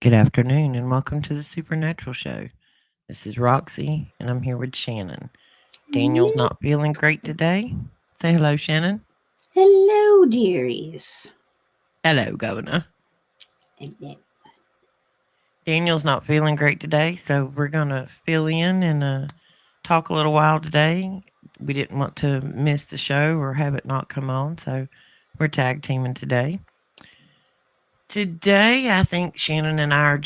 Good afternoon and welcome to the Supernatural Show. This is Roxy and I'm here with Shannon. Daniel's not feeling great today. Say hello, Shannon. Hello, dearies. Hello, Governor. Hello. Daniel's not feeling great today, so we're going to fill in and talk a little while today. We didn't want to miss the show or have it not come on, so we're tag teaming today. Today, I think Shannon and I are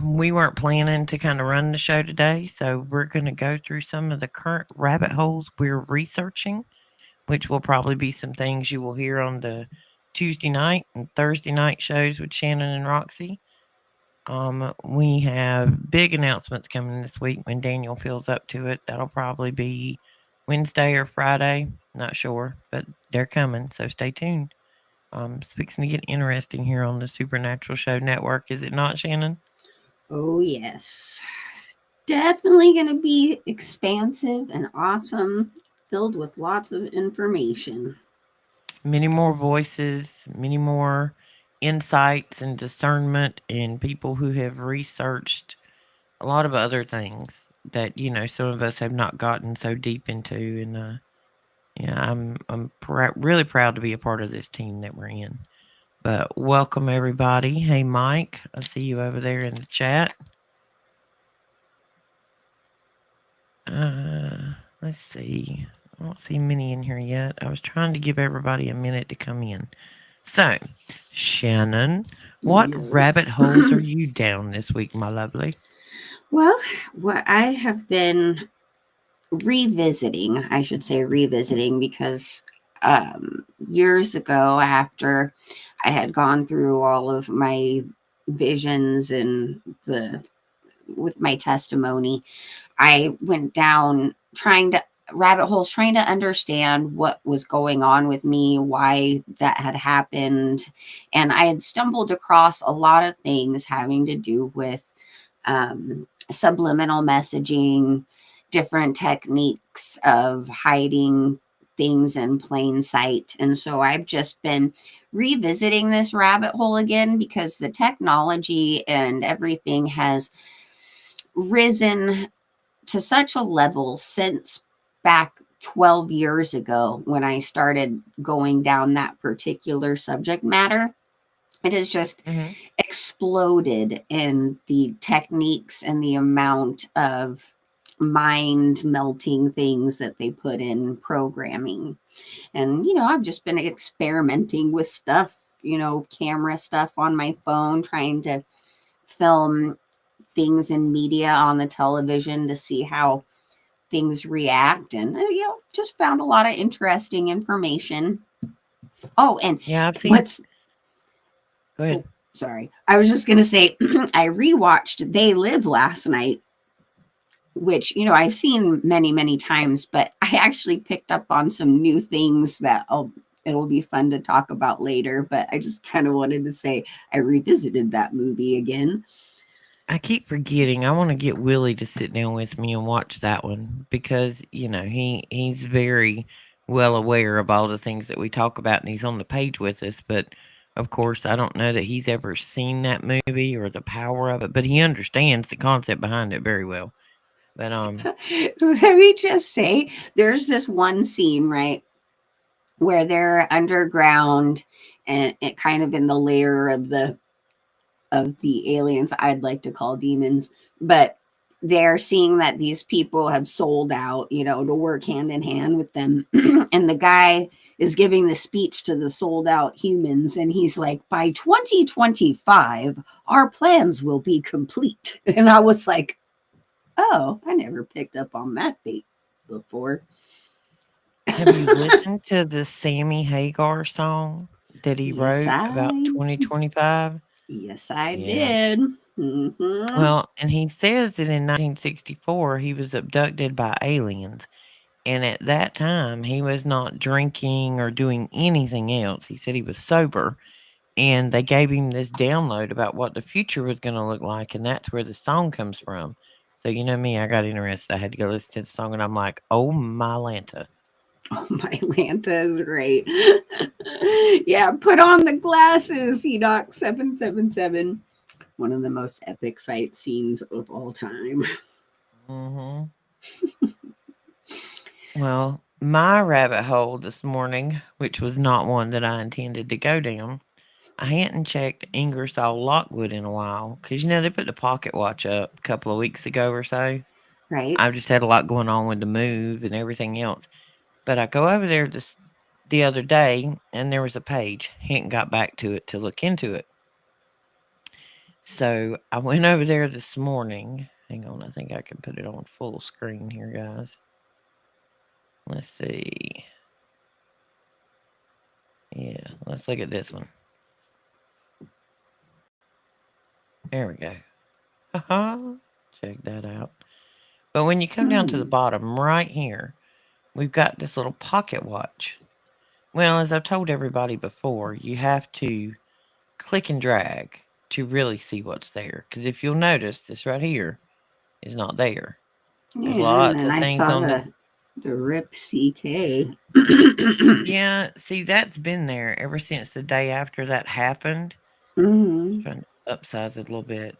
we weren't planning to kind of run the show today. So we're going to go through some of the current rabbit holes we're researching, which will probably be some things you will hear on the Tuesday night and Thursday night shows with Shannon and Roxy. We have big announcements coming this week when Daniel feels up to it. That'll probably be Wednesday or Friday. Not sure, but they're coming. So stay tuned. It's fixing to get interesting here on the Supernatural Show Network, is it not, Shannon? Oh, yes. Definitely going to be expansive and awesome, filled with lots of information. Many more voices, many more insights and discernment, and people who have researched a lot of other things that some of us have not gotten so deep into. And yeah, I'm really proud to be a part of this team that we're in. But welcome everybody. Hey Mike, I see you over there in the chat. Let's see. I don't see many in here yet. I was trying to give everybody a minute to come in. So, Shannon, what rabbit Yes. holes are you down this week, my lovely? Well, what I have been revisiting, I should say revisiting, because years ago, after I had gone through all of my visions and with my testimony, I went down rabbit holes trying to understand what was going on with me, why that had happened. And I had stumbled across a lot of things having to do with subliminal messaging, different techniques of hiding things in plain sight. And so I've just been revisiting this rabbit hole again because the technology and everything has risen to such a level since back 12 years ago when I started going down that particular subject matter. It has just Mm-hmm. exploded in the techniques and the amount of mind melting things that they put in programming. And, I've just been experimenting with stuff, camera stuff on my phone, trying to film things in media on the television to see how things react, and just found a lot of interesting information. Oh, and Yeah, I've seen. what's Go ahead. oh, sorry, I was just gonna say I rewatched They Live last night, which I've seen many times, but I actually picked up on some new things that it'll be fun to talk about later. But I just kind of wanted to say I revisited that movie again. I keep forgetting. I want to get Willie to sit down with me and watch that one because he's very well aware of all the things that we talk about, and he's on the page with us. But of course, I don't know that he's ever seen that movie or the power of it. But he understands the concept behind it very well. But Let me just say, there's this one scene, right, where they're underground and it kind of in the lair of the aliens I'd like to call demons, but they're seeing that these people have sold out, to work hand in hand with them. And the guy is giving the speech to the sold out humans, and he's like, by 2025, our plans will be complete. And I was like, oh, I never picked up on that date before. have you listened to the Sammy Hagar song that he yes, wrote about I 2025? yes, I Yeah. did. Mm-hmm. Well, and he says that in 1964 he was abducted by aliens. And at that time, he was not drinking or doing anything else. He said he was sober. And they gave him this download about what the future was going to look like. And that's where the song comes from. So, you know me, I got interested. I had to go listen to the song. And I'm like, oh, my Lanta. Oh, my Lanta is great. Yeah, put on the glasses, Enoch 777. one of the most epic fight scenes of all time. Mm-hmm. Well, my rabbit hole this morning, which was not one that I intended to go down, I hadn't checked Ingersoll Lockwood in a while because they put the pocket watch up a couple of weeks ago or so. Right? I've just had a lot going on with the move and everything else. But I go over there the other day and there was a page. Hadn't got back to it to look into it. So I went over there this morning. Hang on, I think I can put it on full screen here, guys. Let's see. Yeah, let's look at this one. There we go. Haha. Check that out. But when you come down to the Hmm. bottom right here, we've got this little pocket watch. Well, as I've told everybody before, you have to click and drag to really see what's there. Because if you'll notice, this right here is not there. There's Yeah, and lots then of I things saw on the. the Rip CK. Yeah, see, that's been there ever since the day after that happened. Just Hmm. trying to upsize it a little bit.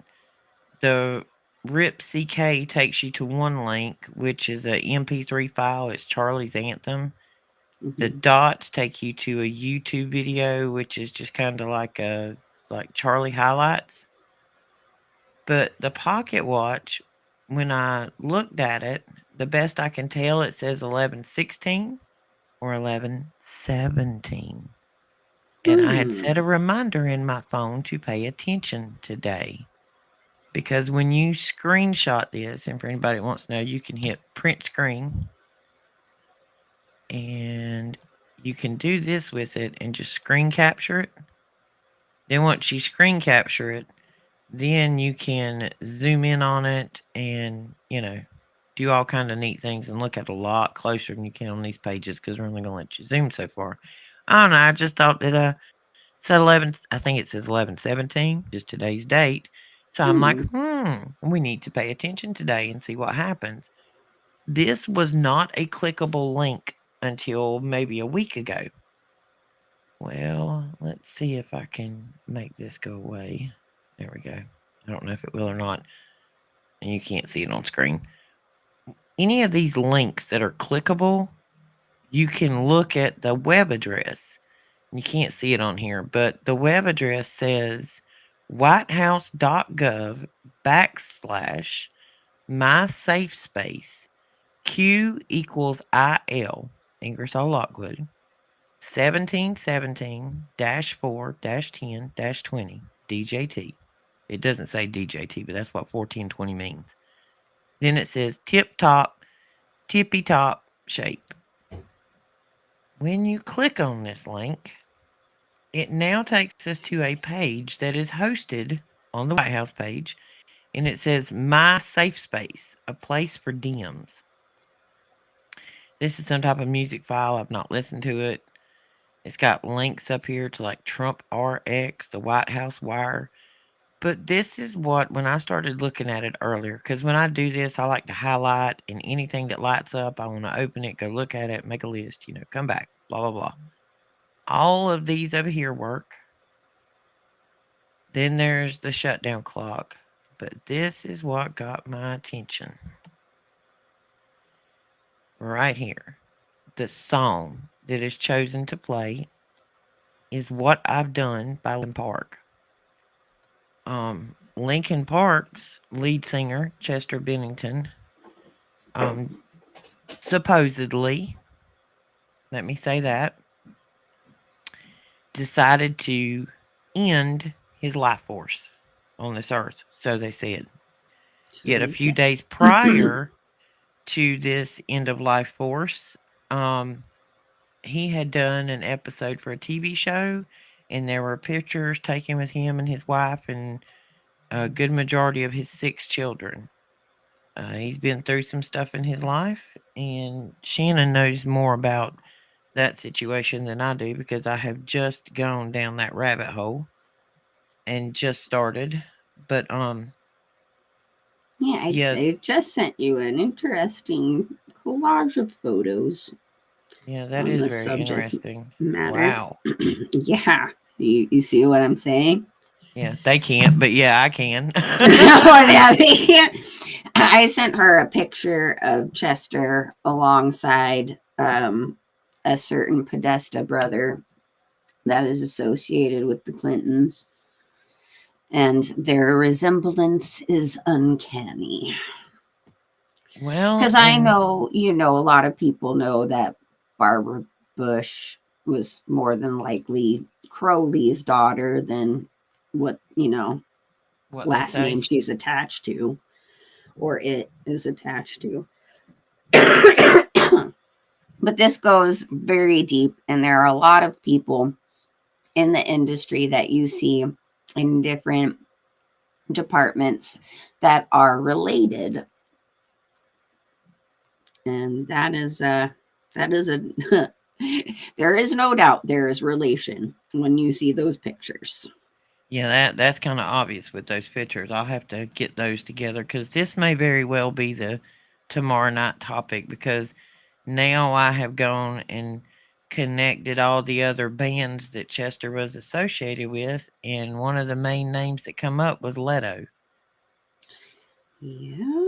The RIP CK takes you to one link, which is a MP3 file. It's Charlie's Anthem. The Hmm. dots take you to a YouTube video, which is just kind of like Charlie highlights. But the pocket watch, when I looked at it, the best I can tell, it says 11:16 or 11:17. And I had set Hmm. a reminder in my phone to pay attention today. Because when you screenshot this, and for anybody that wants to know, you can hit print screen and you can do this with it and just screen capture it. Then once you screen capture it, then you can zoom in on it and, do all kind of neat things and look at a lot closer than you can on these pages because we're only going to let you zoom so far. I don't know. I just thought that said 11, I think it says 11:17, just today's date. So I'm like, Hmm. we need to pay attention today and see what happens. This was not a clickable link until maybe a week ago. Well, let's see if I can make this go away. There we go. I don't know if it will or not. And you can't see it on screen. Any of these links that are clickable, you can look at the web address. You can't see it on here, but the web address says whitehouse.gov/ my safe space Q equals IL Ingersoll Lockwood 1717-4-10-20 DJT. It doesn't say DJT, but that's what 1420 means. Then it says tip top, tippy top shape. When you click on this link, it now takes us to a page that is hosted on the White House page, and it says My Safe Space, a place for DMs. This is some type of music file. I've not listened to it. It's got links up here to like Trump RX, the White House Wire. But this is what, when I started looking at it earlier, because when I do this, I like to highlight, and anything that lights up, I want to open it, go look at it, make a list, come back, blah, blah, blah. All of these over here work. Then there's the shutdown clock. But this is what got my attention. Right here. The song that is chosen to play is What I've Done by Linkin Park. Linkin Park's lead singer, Chester Bennington, um, supposedly, let me say that, decided to end his life force on this earth, so they said. So Yet a they few say. days prior to this end of life force, he had done an episode for a TV show, and there were pictures taken with him and his wife and a good majority of his 6 children. He's been through some stuff in his life, and Shannon knows more about that situation than I do because I have just gone down that rabbit hole and just started. But Yeah, yeah, I just sent you an interesting collage of photos yeah, that on is the very subject interesting. matter. Wow. Yeah, you see what I'm saying? Yeah, they can't, but yeah, I can. Well, yeah, I sent her a picture of Chester alongside a certain Podesta brother that is associated with the Clintons, and their resemblance is uncanny. Well, Because I and know, a lot of people know that Barbara Bush was more than likely Crowley's daughter than what, what they last say. name she's attached to or it is attached to. But this goes very deep, and there are a lot of people in the industry that you see in different departments that are related, and that is a there is no doubt there is relation when you see those pictures. Yeah, that's kind of obvious with those pictures. I'll have to get those together because this may very well be the tomorrow night topic because now I have gone and connected all the other bands that Chester was associated with, and one of the main names that come up was Leto. Yeah.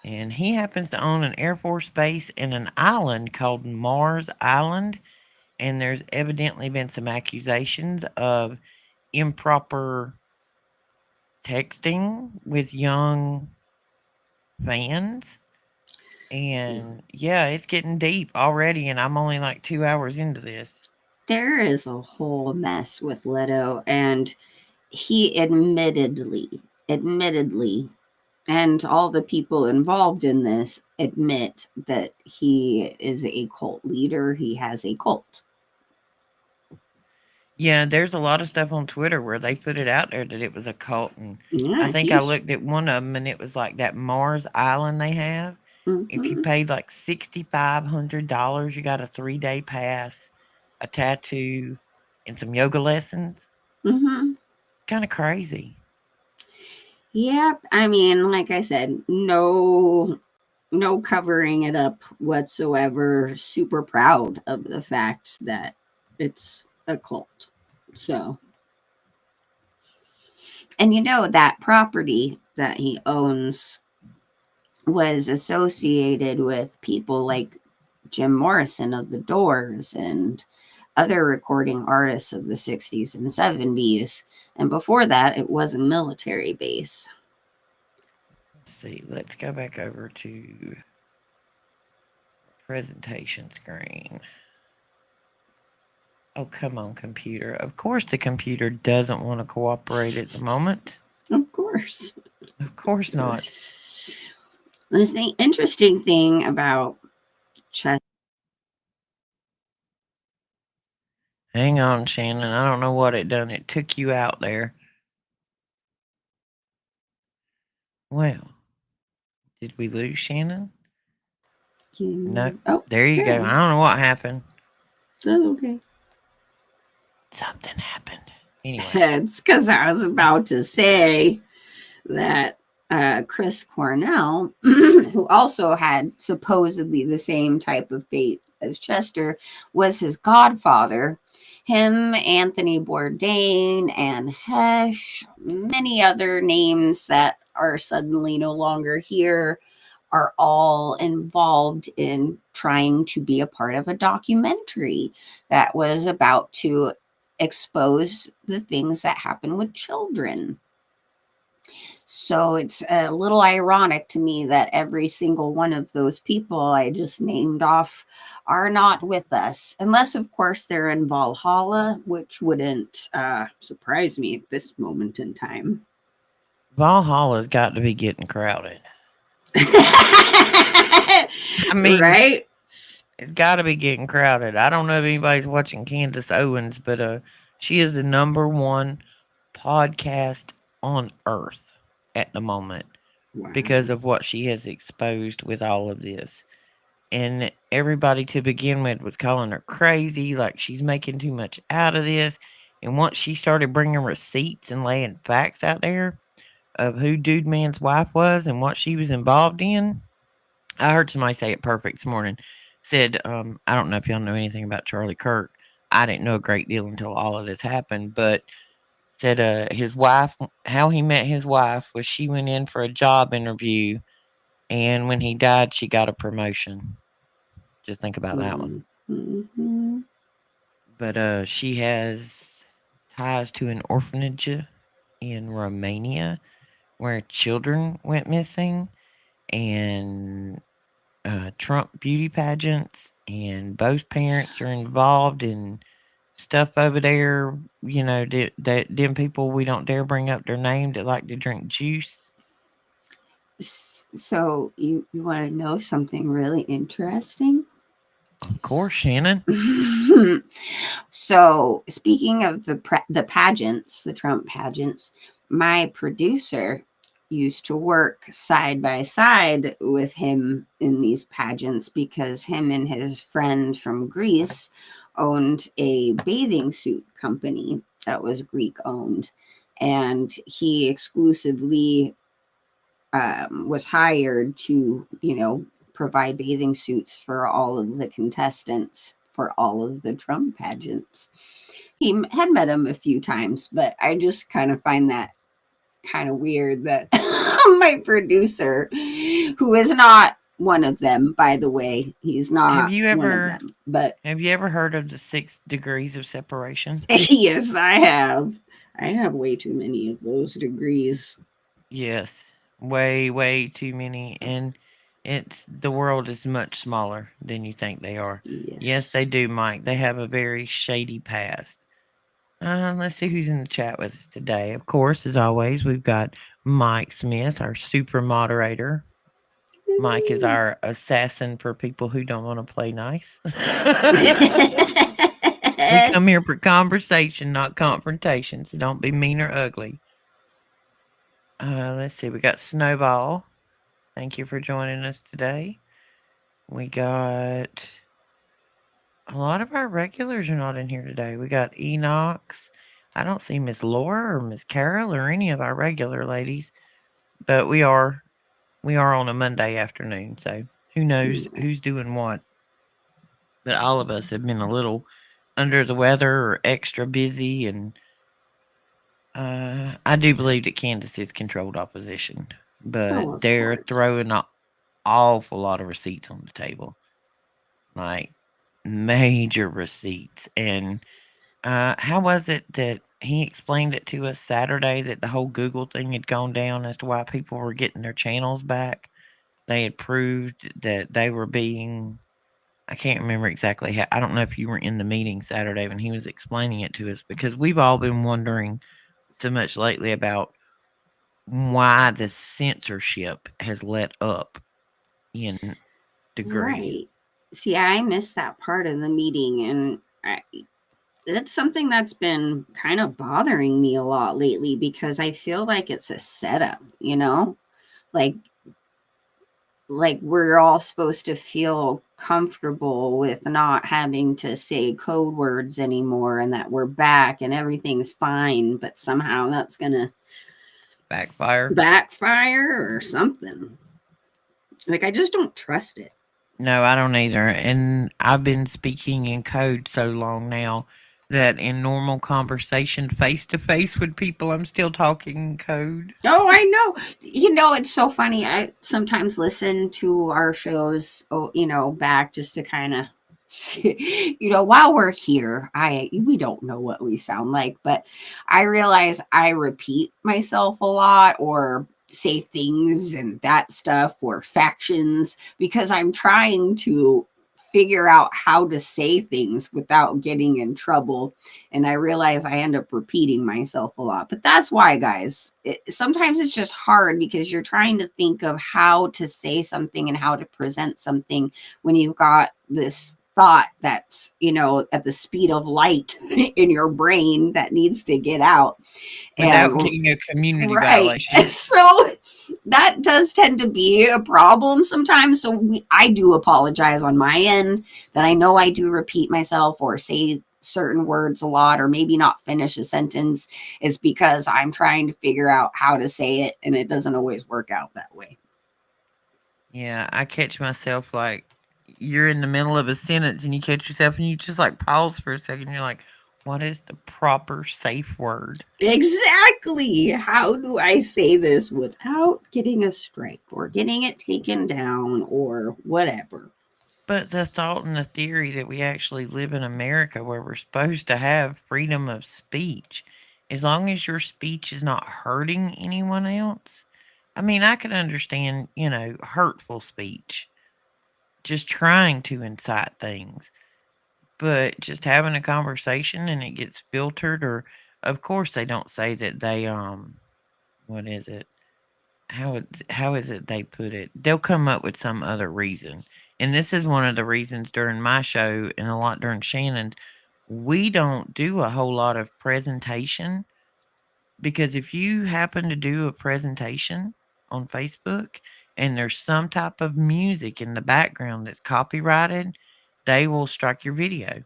And he happens to own an Air Force base in an island called Mars Island. And there's evidently been some accusations of improper texting with young fans. And yeah, it's getting deep already. And I'm only like 2 hours into this. There is a whole mess with Leto, and he admittedly, and all the people involved in this admit that he is a cult leader. He has a cult. Yeah, there's a lot of stuff on Twitter where they put it out there that it was a cult. And I Yeah, think I he's. looked at one of them and it was like that Mars Island they have. If you Mm-hmm, paid like $6,500, you got a 3-day pass, a tattoo, and some yoga lessons. mm-hmm. It's kind of crazy. Yep. I mean, like I said, no covering it up whatsoever. Super proud of the fact that it's a cult. So, and that property that he owns was associated with people like Jim Morrison of the Doors and other recording artists of the 60s and 70s. And before that, it was a military base. Let's see. Let's go back over to presentation screen. Oh, come on, computer. Of course, the computer doesn't want to cooperate at the moment. Of course. Of course not. The interesting thing about chess. Hang on, Shannon. I don't know what it done. It took you out there. Well, did we lose Shannon? No. Oh, There you go. there. I don't know what happened. Oh, okay. Something happened. Anyway. It's because I was about to say that Chris Cornell, who also had supposedly the same type of fate as Chester, was his godfather. Him, Anthony Bourdain, and Hesh, many other names that are suddenly no longer here, are all involved in trying to be a part of a documentary that was about to expose the things that happen with children. So it's a little ironic to me that every single one of those people I just named off are not with us, unless, of course, they're in Valhalla, which wouldn't surprise me at this moment in time. Valhalla's got to be getting crowded. I mean, Right? it's got to be getting crowded. I don't know if anybody's watching Candace Owens, but she is the number one podcast on earth at the moment because Wow. of what she has exposed with all of this. And everybody to begin with was calling her crazy, like she's making too much out of this. And once she started bringing receipts and laying facts out there of who Dude Man's wife was and what she was involved in, I heard somebody say it perfect this morning. Said, I don't know if y'all know anything about Charlie Kirk. I didn't know a great deal until all of this happened, but Said his wife, how he met his wife was she went in for a job interview, and when he died, she got a promotion. Just think about that one. Mm-hmm. But she has ties to an orphanage in Romania where children went missing, and Trump beauty pageants, and both parents are involved in stuff over there. You know, them people we don't dare bring up their name that like to drink juice. So you want to know something really interesting? Of course, Shannon. So speaking of the pageants, the Trump pageants, my producer used to work side by side with him in these pageants because him and his friend from Greece owned a bathing suit company that was Greek owned, and he exclusively was hired to, provide bathing suits for all of the contestants for all of the Trump pageants. He had met him a few times, but I just kind of find that kind of weird that my producer, who is not one of them, by the way, he's Have not you one of ever them, but have you ever heard of the 6 degrees of separation? yes, I have. I have way too many of those degrees. Yes, way, way too many, and the world is much smaller than you think they are. Yes, Yes. they do, Mike. They have a very shady past. Let's see who's in the chat with us today. Of course, as always, we've got Mike Smith, our super moderator. Mike is our assassin for people who don't want to play nice. We come here for conversation, not confrontation, so don't be mean or ugly. Let's see, we got Snowball. Thank you for joining us today. We got a lot of our regulars are not in here today. We got Enox. I don't see Miss Laura or Miss Carol or any of our regular ladies, but we are on a Monday afternoon, so who knows who's doing what. But all of us have been a little under the weather or extra busy, and I do believe that Candace is controlled opposition, but Oh, of they're course. throwing an awful lot of receipts on the table, like major receipts. And how was it that he explained it to us Saturday that the whole Google thing had gone down as to why people were getting their channels back? They had proved that they were being. I can't remember exactly how. I don't know if you were in the meeting Saturday when he was explaining it to us, because we've all been wondering so much lately about why the censorship has let up in degree. Right. See, I missed that part of the meeting, and that's something that's been kind of bothering me a lot lately because I feel like it's a setup, like we're all supposed to feel comfortable with not having to say code words anymore and that we're back and everything's fine, but somehow that's gonna Backfire. backfire or something. Like, I just don't trust it. No, I don't either. And I've been speaking in code so long now that in normal conversation, face to face with people, I'm still talking in code. Oh, I know. It's so funny. I sometimes listen to our shows, back just to kind of, while we're here, we don't know what we sound like, but I realize I repeat myself a lot or say things and that stuff or factions because I'm trying to figure out how to say things without getting in trouble, and I realize I end up repeating myself a lot. But that's why, guys, sometimes it's just hard because you're trying to think of how to say something and how to present something when you've got this thought that's, at the speed of light in your brain that needs to get out. Without And getting a community right. violation. So that does tend to be a problem sometimes. So I do apologize on my end that I know I do repeat myself or say certain words a lot or maybe not finish a sentence. Is because I'm trying to figure out how to say it and it doesn't always work out that way. Yeah, I catch myself like you're in the middle of a sentence and you catch yourself and you just like pause for a second. You're like, What is the proper safe word? Exactly. How do I say this without getting a strike or getting it taken down or whatever? But the thought and the theory that we actually live in America where we're supposed to have freedom of speech, as long as your speech is not hurting anyone else. I mean, I can understand, hurtful speech, just trying to incite things, but just having a conversation and it gets filtered, or of course they don't say that they, what is it? How is it they put it? They'll come up with some other reason. And this is one of the reasons during my show and a lot during Shannon's, we don't do a whole lot of presentation, because if you happen to do a presentation on Facebook and there's some type of music in the background that's copyrighted, they will strike your video.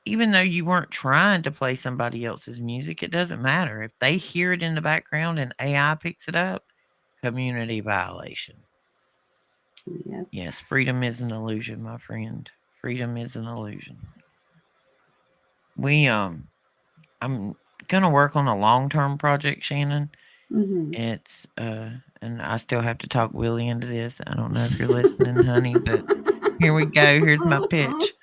Even though you weren't trying to play somebody else's music, it doesn't matter. If they hear it in the background and AI picks it up, community violation. Yeah. Yes, freedom is an illusion, my friend. Freedom is an illusion. We I'm gonna work on a long-term project, Shannon. Mm-hmm. It's and I still have to talk Willie into this. I don't know if you're listening, honey, but here we go. Here's my pitch.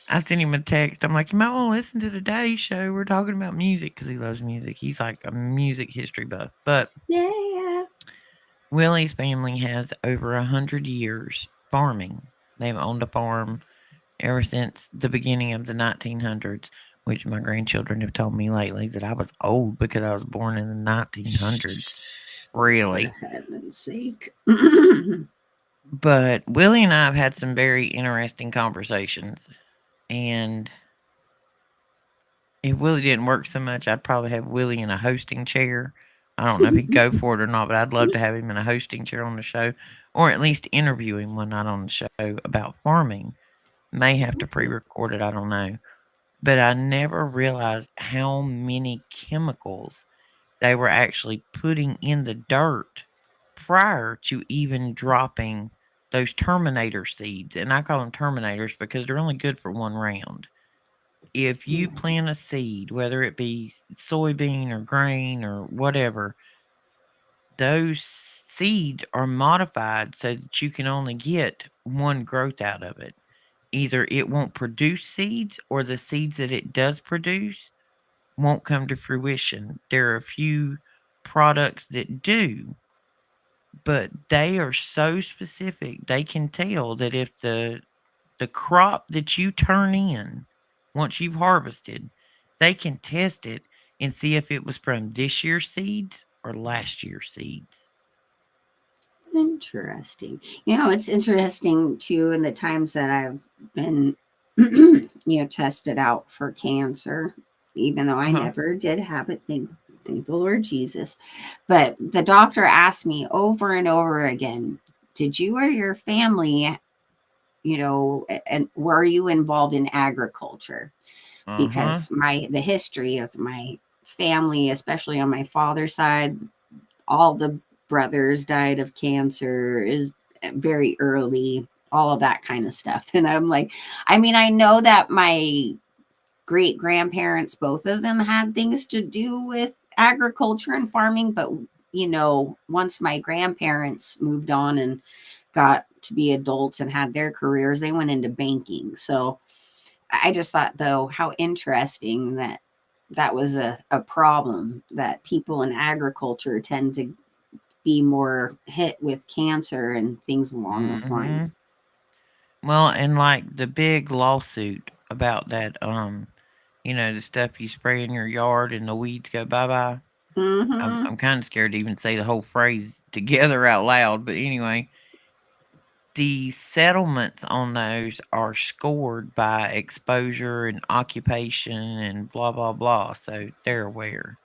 I sent him a text. I'm like, you might want to listen to today's show. We're talking about music because he loves music. He's like a music history buff. But Yeah. Willie's family has over 100 years farming. They've owned a farm ever since the beginning of the 1900s, which my grandchildren have told me lately that I was old because I was born in the 1900s. For Really. heaven's sake. Mm-hmm. But Willie and I have had some very interesting conversations. And if Willie didn't work so much, I'd probably have Willie in a hosting chair. I don't know if he'd go for it or not, but I'd love to have him in a hosting chair on the show, or at least interview him one night on the show about farming. May have to pre record it, I don't know. But I never realized how many chemicals they were actually putting in the dirt prior to even dropping those Terminator seeds. And I call them Terminators because they're only good for one round. If you plant a seed, whether it be soybean or grain or whatever, those seeds are modified so that you can only get one growth out of it. Either it won't produce seeds, or the seeds that it does produce won't come to fruition. There are a few products that do, but they are so specific. They can tell that if the crop that you turn in once you've harvested, they can test it and see if it was from this year's seeds or last year's seeds. Interesting. It's interesting too in the times that I've been, tested out for cancer, even though I Uh-huh. never did have it. Thank the Lord Jesus. But the doctor asked me over and over again, did you or your family, and were you involved in agriculture? Uh-huh. Because the history of my family, especially on my father's side, all the brothers died of cancer is very early, all of that kind of stuff. And I'm like, I mean, I know that my great grandparents, both of them, had things to do with agriculture and farming, but once my grandparents moved on and got to be adults and had their careers, they went into banking. So I just thought, though, how interesting that was a problem, that people in agriculture tend to be more hit with cancer and things along those Mm-hmm. lines. Well, and like the big lawsuit about that, the stuff you spray in your yard and the weeds go bye bye. Mm-hmm. I'm kind of scared to even say the whole phrase together out loud, but anyway, the settlements on those are scored by exposure and occupation and blah blah blah, so they're aware.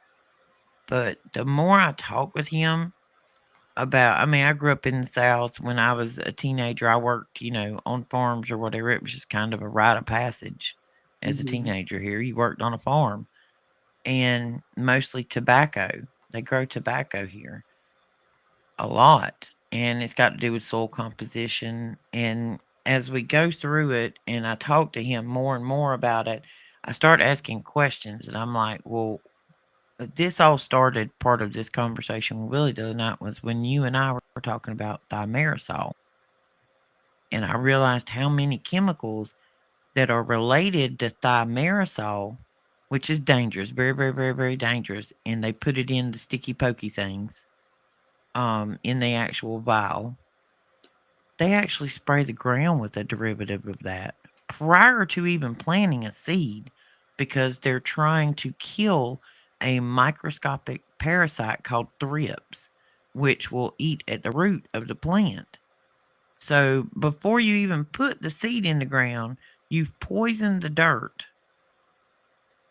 But the more I talk with him about, I mean, I grew up in the South. When I was a teenager, I worked, on farms or whatever. It was just kind of a rite of passage as a Mm-hmm. teenager here. You worked on a farm, and mostly tobacco. They grow tobacco here a lot, and it's got to do with soil composition. And as we go through it and I talk to him more and more about it, I start asking questions, and I'm like, well, this all started, part of this conversation with Willie the other night was when you and I were talking about thimerosal. And I realized how many chemicals that are related to thimerosal, which is dangerous, very, very, very, very dangerous. And they put it in the sticky pokey things, in the actual vial. They actually spray the ground with a derivative of that prior to even planting a seed because they're trying to kill a microscopic parasite called thrips, which will eat at the root of the plant. So before you even put the seed in the ground, you've poisoned the dirt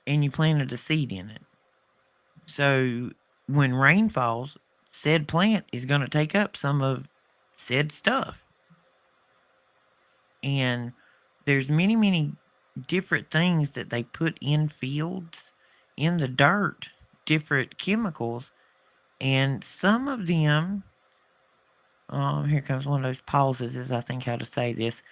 and you planted a seed in it. So when rain falls, said plant is going to take up some of said stuff. And there's many, many different things that they put in fields, in the dirt, different chemicals. And some of them, here comes one of those pauses as I think how to say this.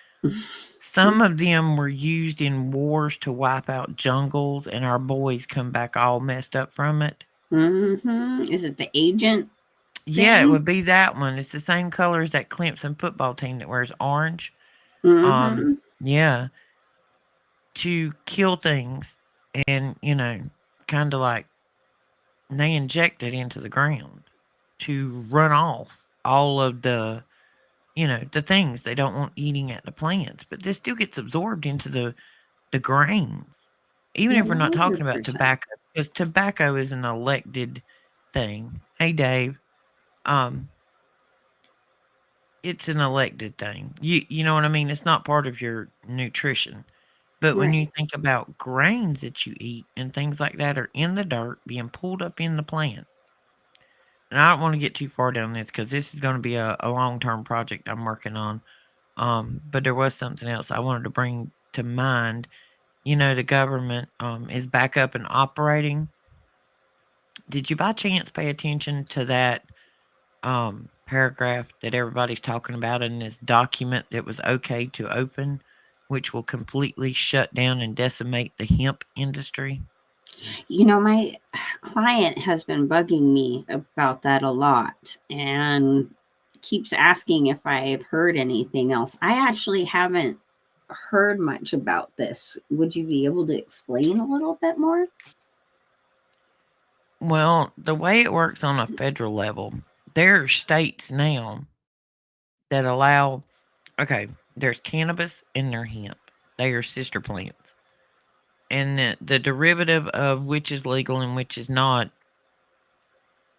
Some of them were used in wars to wipe out jungles, and our boys come back all messed up from it. Is it the agent Yeah, it thing? would be that one. It's the same color as that Clemson football team that wears orange. Mm-hmm. Yeah, to kill things and, kind of like they inject it into the ground to run off all of the things they don't want eating at the plants. But this still gets absorbed into the grains. Even if we're not talking about 100%. tobacco, because tobacco is an elected thing. Hey, Dave. Um, it's an elected thing. You know what I mean? It's not part of your nutrition. But when you Right. think about grains that you eat and things like that are in the dirt being pulled up in the plant. And I don't want to get too far down this because this is going to be a long term project I'm working on. But there was something else I wanted to bring to mind. The government is back up and operating. Did you by chance pay attention to that paragraph that everybody's talking about in this document that was okay to open, which will completely shut down and decimate the hemp industry? My client has been bugging me about that a lot and keeps asking if I've heard anything else. I actually haven't heard much about this. Would you be able to explain a little bit more? Well, the way it works on a federal level, there are states now that allow, okay, there's cannabis and there's hemp. They are sister plants. And the derivative of which is legal and which is not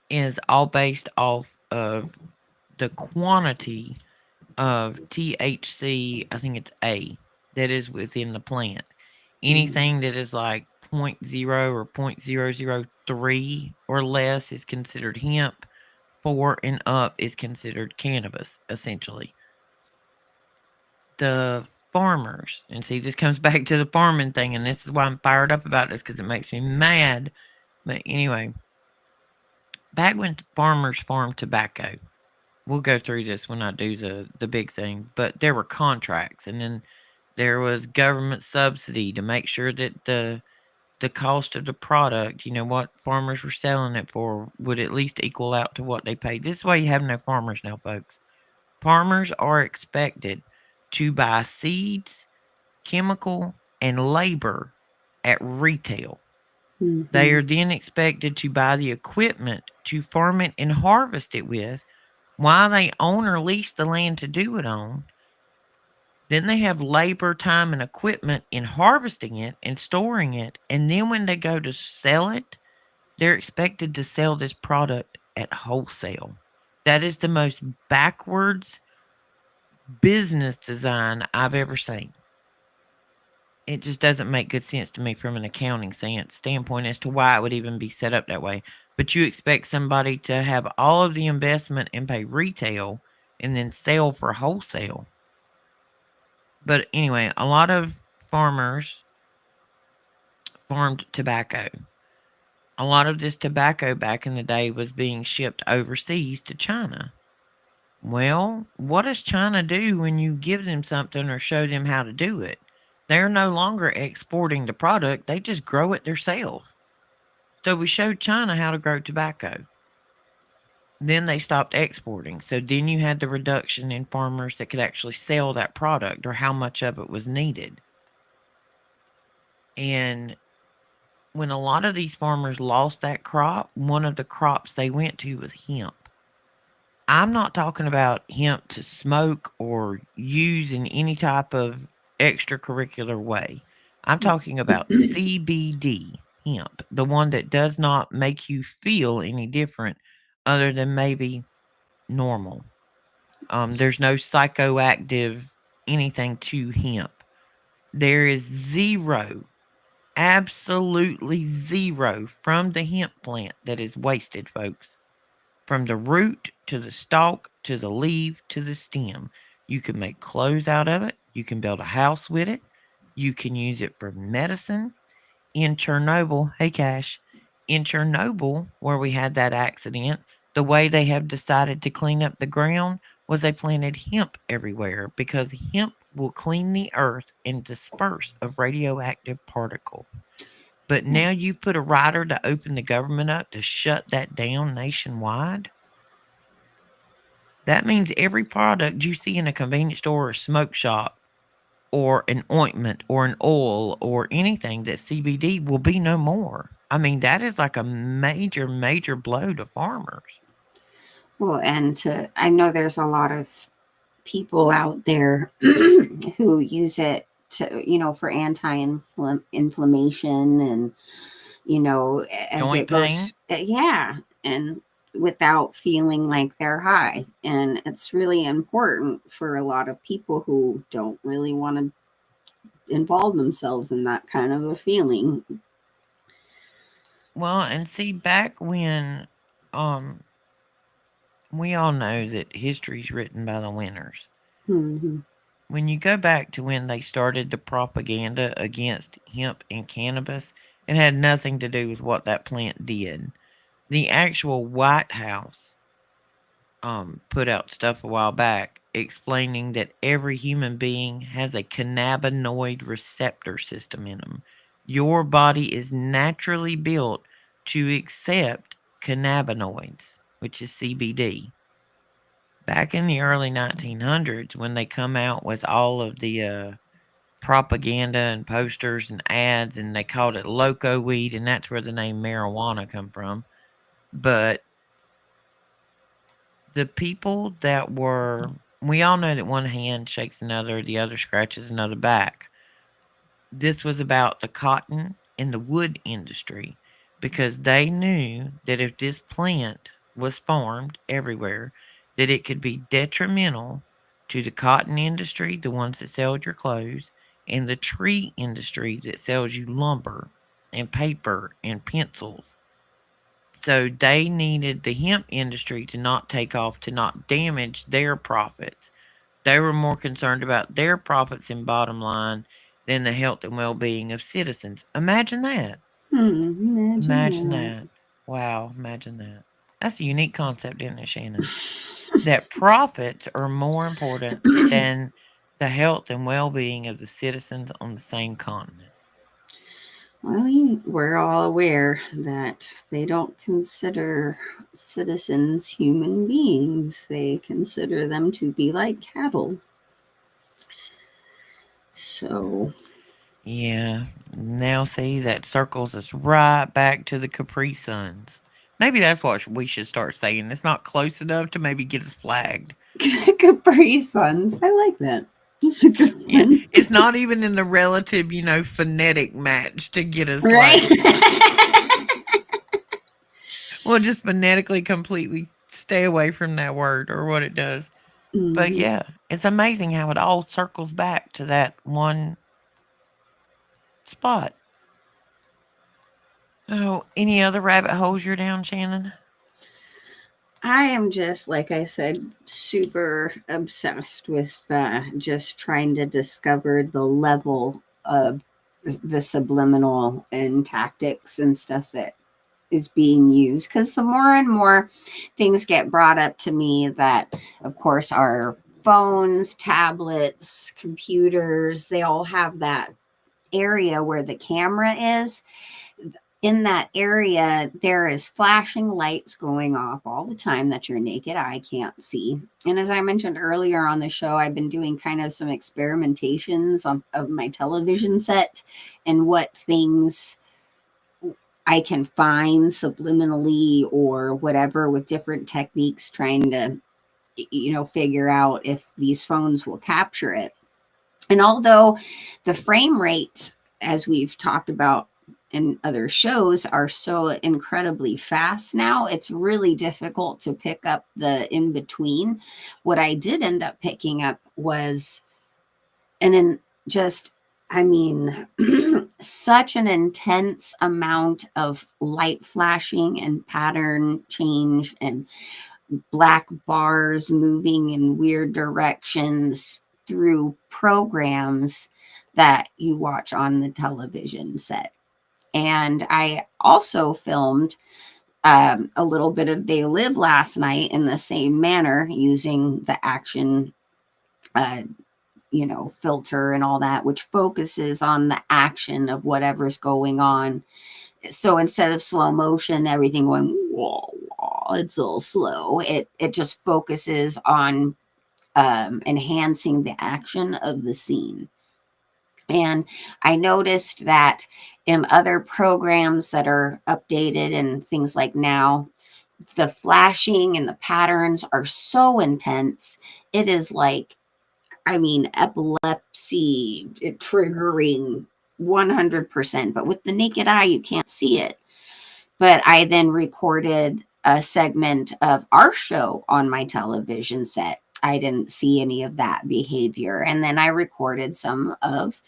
is all based off of the quantity of THC, I think it's A, that is within the plant. Mm. Anything that is like zero point 0 or 0.003 or less is considered hemp. 4 and up is considered cannabis, essentially. The farmers, and see, this comes back to the farming thing, and this is why I'm fired up about this because it makes me mad. But anyway, back when farmers farmed tobacco, we'll go through this when I do the big thing, but there were contracts, and then there was government subsidy to make sure that the cost of the product, what farmers were selling it for, would at least equal out to what they paid. This is why you have no farmers now, folks. Farmers are expected to buy seeds, chemical, and labor at retail. They Mm-hmm. are then expected to buy the equipment to farm it and harvest it with while they own or lease the land to do it on. Then they have labor, time, and equipment in harvesting it and storing it. And then when they go to sell it, they're expected to sell this product at wholesale. That is the most backwards business design I've ever seen. It just doesn't make good sense to me from an accounting standpoint as to why it would even be set up that way. But you expect somebody to have all of the investment and pay retail and then sell for wholesale. But anyway, a lot of farmers farmed tobacco. A lot of this tobacco back in the day was being shipped overseas to China. Well, what does China do when you give them something or show them how to do it? They're no longer exporting the product, they just grow it themselves. So we showed China how to grow tobacco. Then they stopped exporting. So then you had the reduction in farmers that could actually sell that product or how much of it was needed. And when a lot of these farmers lost that crop, one of the crops they went to was hemp. I'm not talking about hemp to smoke or use in any type of extracurricular way. I'm talking about CBD hemp, the one that does not make you feel any different other than maybe normal. There's no psychoactive anything to hemp. There is zero, absolutely zero from the hemp plant that is wasted, folks. From the root to the stalk to the leaf to the stem. You can make clothes out of it. You can build a house with it. You can use it for medicine. In Chernobyl, hey Cash, in Chernobyl, where we had that accident, the way they have decided to clean up the ground was they planted hemp everywhere because hemp will clean the earth and disperse of radioactive particle. But now you've put a rider to open the government up to shut that down nationwide. That means every product you see in a convenience store or smoke shop or an ointment or an oil or anything that's CBD will be no more. I mean, that is like a major, major blow to farmers. Well, and I know there's a lot of people out there who use it to, for anti-inflammation and, as Joint it pain. goes, yeah, and without feeling like they're high. And it's really important for a lot of people who don't really want to involve themselves in that kind of a feeling. Well, and see, back when, um, we all know that history's written by the winners. Mm-hmm. When you go back to when they started the propaganda against hemp and cannabis, it had nothing to do with what that plant did. The actual White House put out stuff a while back explaining that every human being has a cannabinoid receptor system in them. Your body is naturally built to accept cannabinoids, which is CBD. Back in the early 1900s, when they come out with all of the propaganda and posters and ads, and they called it loco weed, and that's where the name marijuana come from. But the people that were, we all know that one hand shakes another, the other scratches another back. This was about the cotton and the wood industry because they knew that if this plant was farmed everywhere, that it could be detrimental to the cotton industry, the ones that sell your clothes, and the tree industry that sells you lumber and paper and pencils. So they needed the hemp industry to not take off, to not damage their profits. They were more concerned about their profits and bottom line than the health and well being of citizens. Imagine that. Imagine Imagine that. Wow, imagine that. That's a unique concept, isn't it, Shannon? That profits are more important that. than the health and well being of the citizens on the same continent. Well, we're all aware that they don't consider citizens human beings. They consider them to be like cattle. So, Yeah, now see, that circles us right back to the Capri Suns. Maybe that's what we should start saying. It's not close enough to maybe get us flagged. Capri Suns. I like that. That's a good Yeah, one. it's not even in the relative, phonetic match to get us Right? like, well, just phonetically completely stay away from that word or what it does. But Hmm. yeah, it's amazing how it all circles back to that one spot. Oh, any other rabbit holes you're down, Shannon? I am just, like I said, super obsessed with just trying to discover the level of the subliminal and tactics and stuff that is being used, because the more and more things get brought up to me that, of course, our phones, tablets, computers, they all have that area where the camera is, in that area, there is flashing lights going off all the time that your naked eye can't see. And as I mentioned earlier on the show, I've been doing kind of some experimentations of my television set and what things I can find subliminally or whatever with different techniques, trying to, figure out if these phones will capture it. And although the frame rates, as we've talked about in other shows, are so incredibly fast now, it's really difficult to pick up the in between. What I did end up picking up was an in just, I mean, such an intense amount of light flashing and pattern change and black bars moving in weird directions through programs that you watch on the television set. And I also filmed a little bit of They Live last night in the same manner using the action, uh, filter and all that, which focuses on the action of whatever's going on. So instead of slow motion, everything going, whoa, whoa, it's all slow. It just focuses on enhancing the action of the scene. And I noticed that in other programs that are updated and things like now, the flashing and the patterns are so intense. It is like, I mean, epilepsy triggering 100%. But with the naked eye, you can't see it. But I then recorded a segment of our show on my television set. I didn't see any of that behavior. And then I recorded some of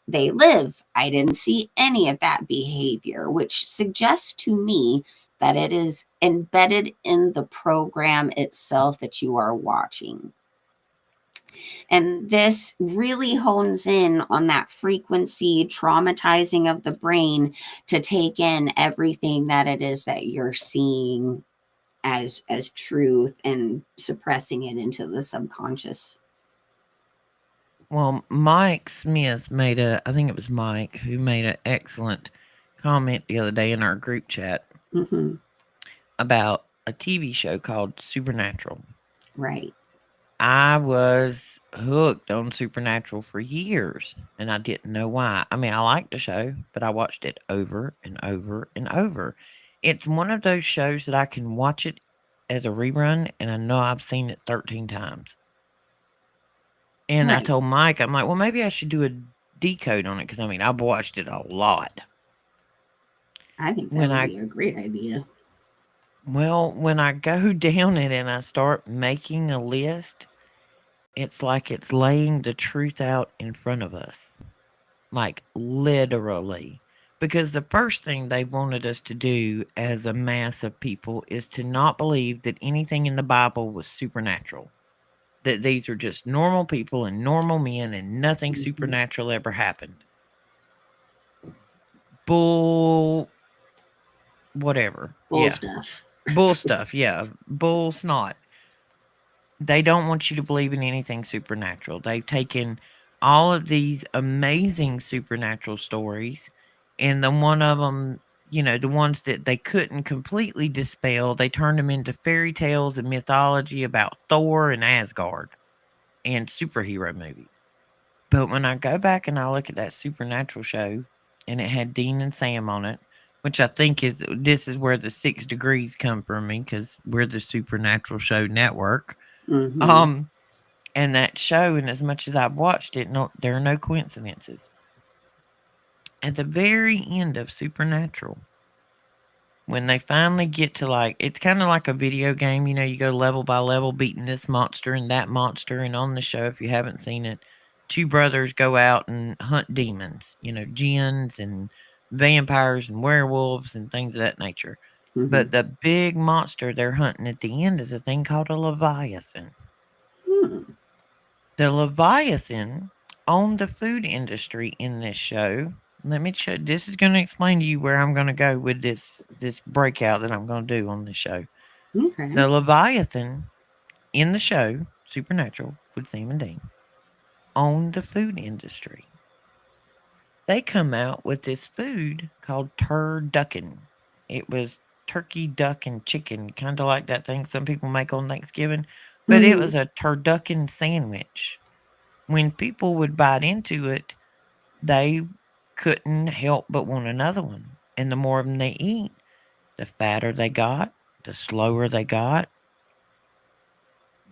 They Live. I didn't see any of that behavior, which suggests to me that it is embedded in the program itself that you are watching. And this really hones in on that frequency traumatizing of the brain to take in everything that it is that you're seeing as truth and suppressing it into the subconscious. Well, Mike Smith made I think it was Mike who made an excellent comment the other day in our group chat Mm-hmm. about a TV show called Supernatural. Right. I was hooked on Supernatural for years and I didn't know why. I mean, I liked the show, but I watched it over and over and over. It's one of those shows that I can watch it as a rerun and I know I've seen it 13 times. And I Right. told Mike, I'm like, well, maybe I should do a decode on it because I mean, I've watched it a lot. I think that When would I, be a great idea. when I go down it and I start making a list, it's like it's laying the truth out in front of us. Like literally. Because the first thing they wanted us to do as a mass of people is to not believe that anything in the Bible was supernatural. That these are just normal people and normal men and nothing Mm-hmm. supernatural ever happened. Bull, whatever. Bull Yeah. stuff. Bull stuff. Yeah. Bull snot. They don't want you to believe in anything supernatural. They've taken all of these amazing supernatural stories, and the one of them, the ones that they couldn't completely dispel, they turned them into fairy tales and mythology about Thor and Asgard and superhero movies. But when I go back and I look at that supernatural show, and it had Dean and Sam on it, which I think this is where the 6 degrees come from me because we're the Supernatural Show Network. Mm-hmm. Um, and that show, and as much as I've watched it, no, there are no coincidences. At the very end of Supernatural, when they finally get to like, it's kind of like a video game, you go level by level, beating this monster and that monster. And on the show, if you haven't seen it, two brothers go out and hunt demons, jinns and vampires and werewolves and things of that nature. Mm-hmm. But the big monster they're hunting at the end is a thing called a Leviathan. Hmm. The Leviathan owned the food industry in this show. Let me show. This is going to explain to you where I'm going to go with this breakout that I'm going to do on the show. Okay. The Leviathan in the show Supernatural with Sam and Dean owned the food industry. They come out with this food called turducken. It was turkey, duck, and chicken, kind of like that thing some people make on Thanksgiving, but it Mm-hmm. was a turducken sandwich. When people would bite into it, they couldn't help but want another one. And the more of them they eat, the fatter they got, the slower they got.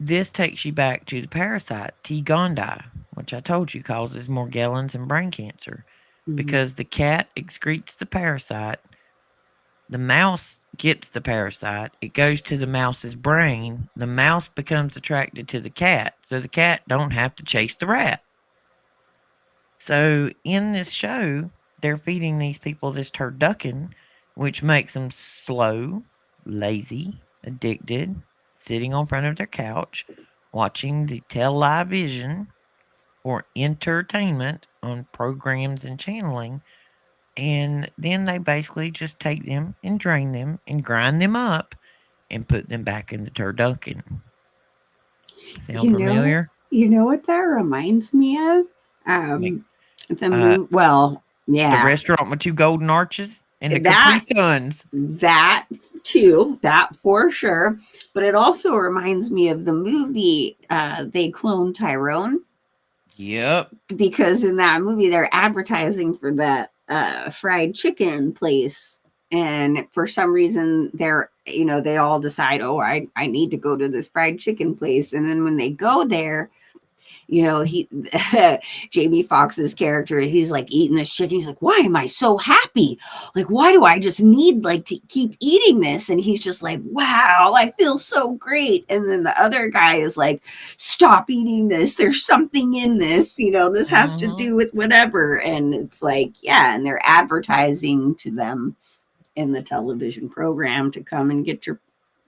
This takes you back to the parasite T. gondii, which I told you causes Morgellons and brain cancer Mm-hmm. because the cat excretes the parasite, the mouse gets the parasite, it goes to the mouse's brain, the mouse becomes attracted to the cat, so the cat don't have to chase the rat. So in this show, they're feeding these people this turducken, which makes them slow, lazy, addicted, sitting on front of their couch, watching the television for entertainment on programs and channeling. And then they basically just take them and drain them and grind them up and put them back in the turducken. Sound You know, familiar? you know what that reminds me of? Like, The uh, move. Well, the yeah, restaurant with two golden arches and the Capri that Suns. that too, that for sure. But it also reminds me of the movie. They cloned Tyrone, Yep. because in that movie they're advertising for that fried chicken place, and for some reason they're, they all decide, oh, I need to go to this fried chicken place, and then when they go there, he Jamie Foxx's character, he's like eating this chicken. He's like, why am I so happy? Like, why do I just need like to keep eating this? And he's just like, wow, I feel so great. And then the other guy is like, stop eating this. There's something in this, this has to Mhm. do with whatever. And it's like, yeah, and they're advertising to them in the television program to come and get your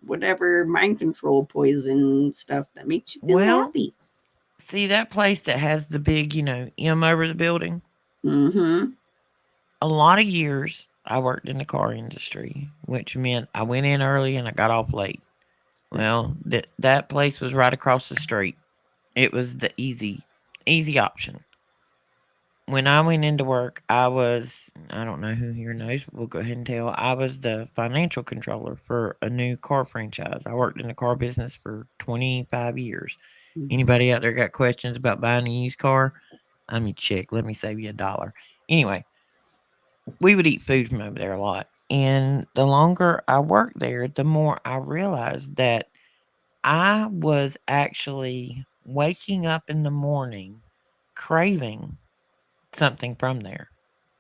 whatever mind control poison stuff that makes you feel Well, happy. see that place that has the big, M over the building? Mm-hmm. A lot of years I worked in the car industry, which meant I went in early and I got off late. Well, that place was right across the street. It was the easy option. When I went into work, I don't know who here knows, but we'll go ahead and tell. I was the financial controller for a new car franchise. I worked in the car business for 25 years. Mhm. Anybody out there got questions about buying a used car? I mean, check. Let me save you $1. Anyway, we would eat food from over there a lot. And the longer I worked there, the more I realized that I was actually waking up in the morning craving something from there.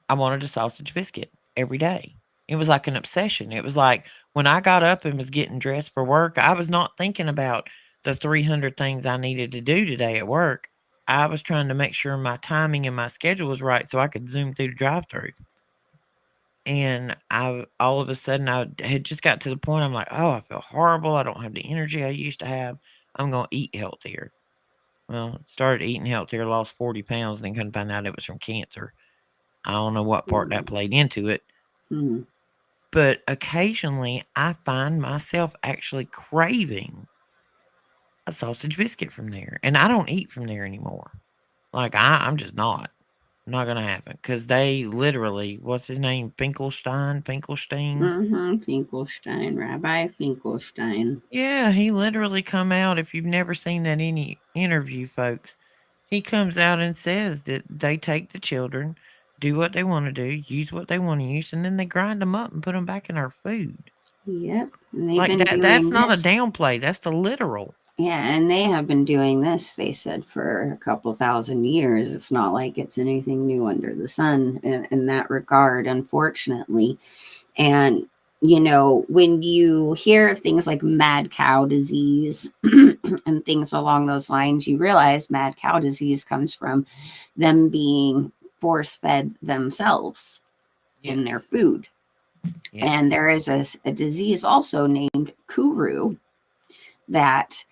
I wanted a sausage biscuit every day. It was like an obsession. It was like when I got up and was getting dressed for work, I was not thinking about the 300 things I needed to do today at work. I was trying to make sure my timing and my schedule was right so I could zoom through the drive through. And I all of a sudden I had just got to the point I'm like, oh, I feel horrible. I don't have the energy I used to have. I'm going to eat healthier. Well, started eating healthier, lost 40 pounds, then couldn't find out it was from cancer. I don't know what part that played into it, Mhm. but occasionally I find myself actually craving a sausage biscuit from there, and I don't eat from there anymore. Like I'm just not gonna happen because they literally, what's his name, Finkelstein. Finkelstein, Rabbi Finkelstein. Yeah, he literally come out. If you've never seen that any interview, folks, he comes out and says that they take the children, do what they want to do, use what they want to use, and then they grind them up and put them back in our food. Yep, and they've Like been that's doing not a this. downplay, that's the literal. Yeah, and they have been doing this, they said, for a couple thousand years. It's not like it's anything new under the sun in that regard, unfortunately. And, when you hear of things like mad cow disease and things along those lines, you realize mad cow disease comes from them being force fed themselves in their Yes. food. And Yes. there is a disease also named kuru that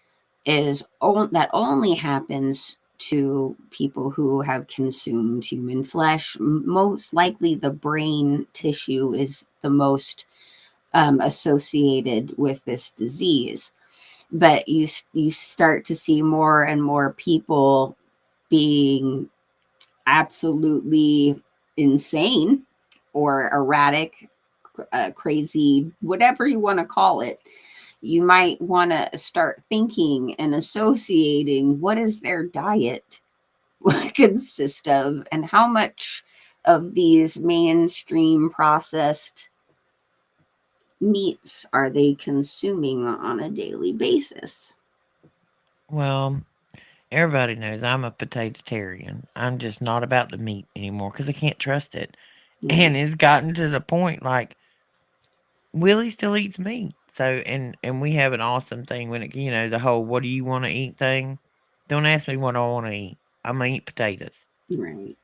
that only happens to people who have consumed human flesh. Most likely, the brain tissue is the most associated with this disease. But you start to see more and more people being absolutely. insane or erratic, crazy, whatever you want to call it, you might want to start thinking and associating what is their diet consist of and how much of these mainstream processed meats are they consuming on a daily basis. Well, everybody knows I'm a potatarian. I'm just not about the meat anymore because I can't trust it. Right. And it's gotten to the point like Willie still eats meat. So and we have an awesome thing when it the whole what do you want to eat thing. Don't ask me what I want to eat. I'm gonna eat potatoes. Right.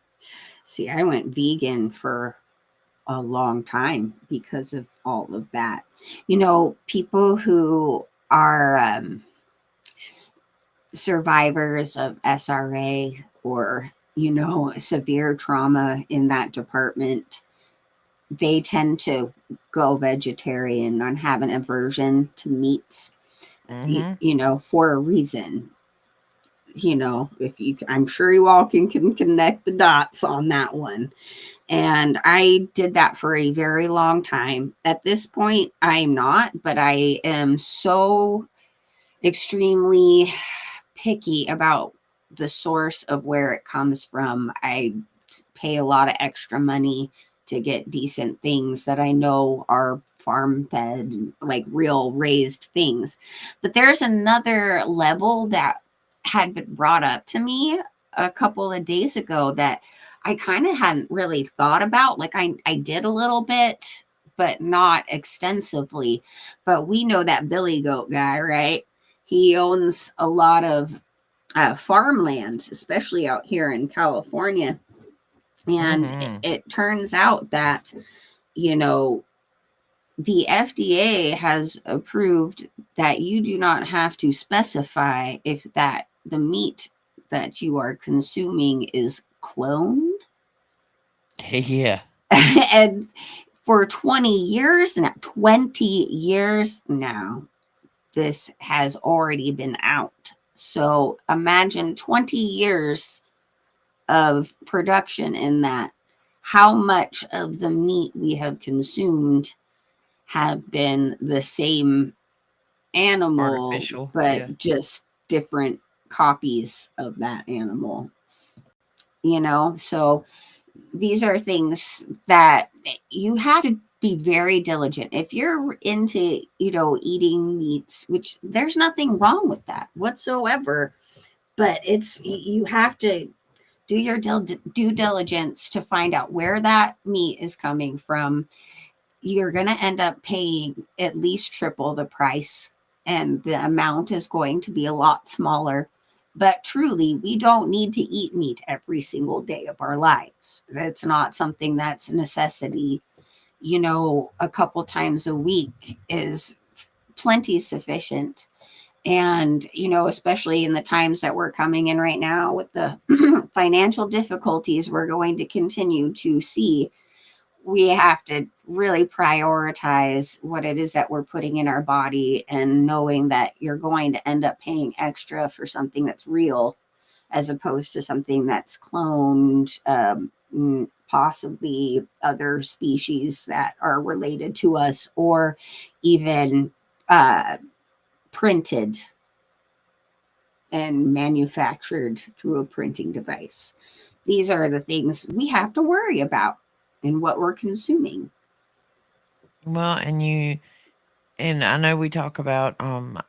See, I went vegan for a long time because of all of that. People who are survivors of SRA or, severe trauma in that department, they tend to go vegetarian and have an aversion to meats, Mm-hmm. for a reason. If I'm sure you all can connect the dots on that one. And I did that for a very long time. At this point, I'm not, but I am so extremely picky about the source of where it comes from. I pay a lot of extra money to get decent things that I know are farm fed, like real raised things. But there's another level that had been brought up to me a couple of days ago that I kind of hadn't really thought about. Like I did a little bit, but not extensively. But we know that Billy Goat guy, right? He owns a lot of farmland, especially out here in California. And Mm-hmm. it turns out that, you know, the FDA has approved that you do not have to specify if that the meat that you are consuming is cloned. Yeah. And for 20 years now, this has already been out. So imagine 20 years of production in that. How much of the meat we have consumed have been the same animal, Artificial. Yeah. but just different copies of that animal? So these are things that you have to be very diligent. If you're into, eating meats, which there's nothing wrong with that whatsoever, but you have to do your due diligence to find out where that meat is coming from. You're going to end up paying at least triple the price, and the amount is going to be a lot smaller. But truly, we don't need to eat meat every single day of our lives. That's not something that's a necessity. A couple times a week is plenty sufficient. And, especially in the times that we're coming in right now with the financial difficulties we're going to continue to see, we have to really prioritize what it is that we're putting in our body, and knowing that you're going to end up paying extra for something that's real as opposed to something that's cloned, possibly other species that are related to us, or even printed and manufactured through a printing device. These are the things we have to worry about in what we're consuming. Well, and I know we talk about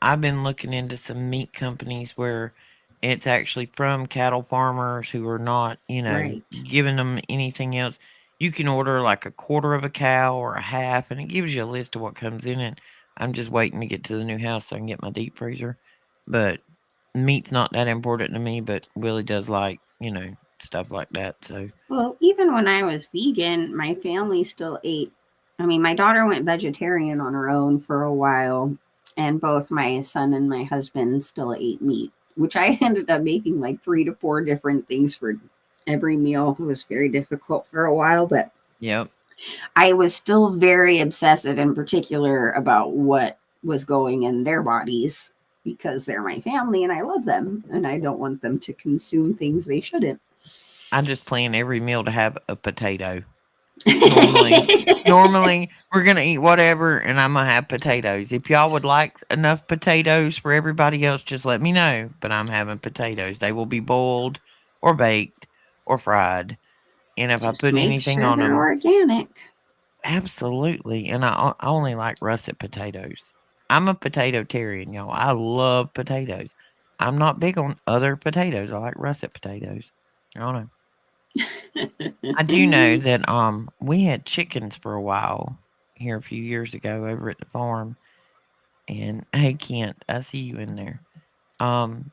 I've been looking into some meat companies where it's actually from cattle farmers who are not, Right. giving them anything else. You can order like a quarter of a cow or a half and it gives you a list of what comes in it. I'm just waiting to get to the new house so I can get my deep freezer. But meat's not that important to me, but Willie does like, stuff like that. So Well, even when I was vegan, my family still ate. I mean, my daughter went vegetarian on her own for a while, and both my son and my husband still ate meat, which I ended up making like 3 to 4 different things for every meal. It was very difficult for a while, but yep. I was still very obsessive and particular about what was going in their bodies because they're my family and I love them and I don't want them to consume things they shouldn't. I just plan every meal to have a potato. Normally, normally we're gonna eat whatever, and I'm gonna have potatoes. If y'all would like enough potatoes for everybody else, just let me know. But I'm having potatoes. They will be boiled or baked or fried. And if I Just put make anything sure on they're them, organic. absolutely. And I only like russet potatoes. I'm a potato-tarian, y'all. I love potatoes. I'm not big on other potatoes. I like russet potatoes. I don't know. I do know that we had chickens for a while here a few years ago over at the farm. And hey Kent, I see you in there. Um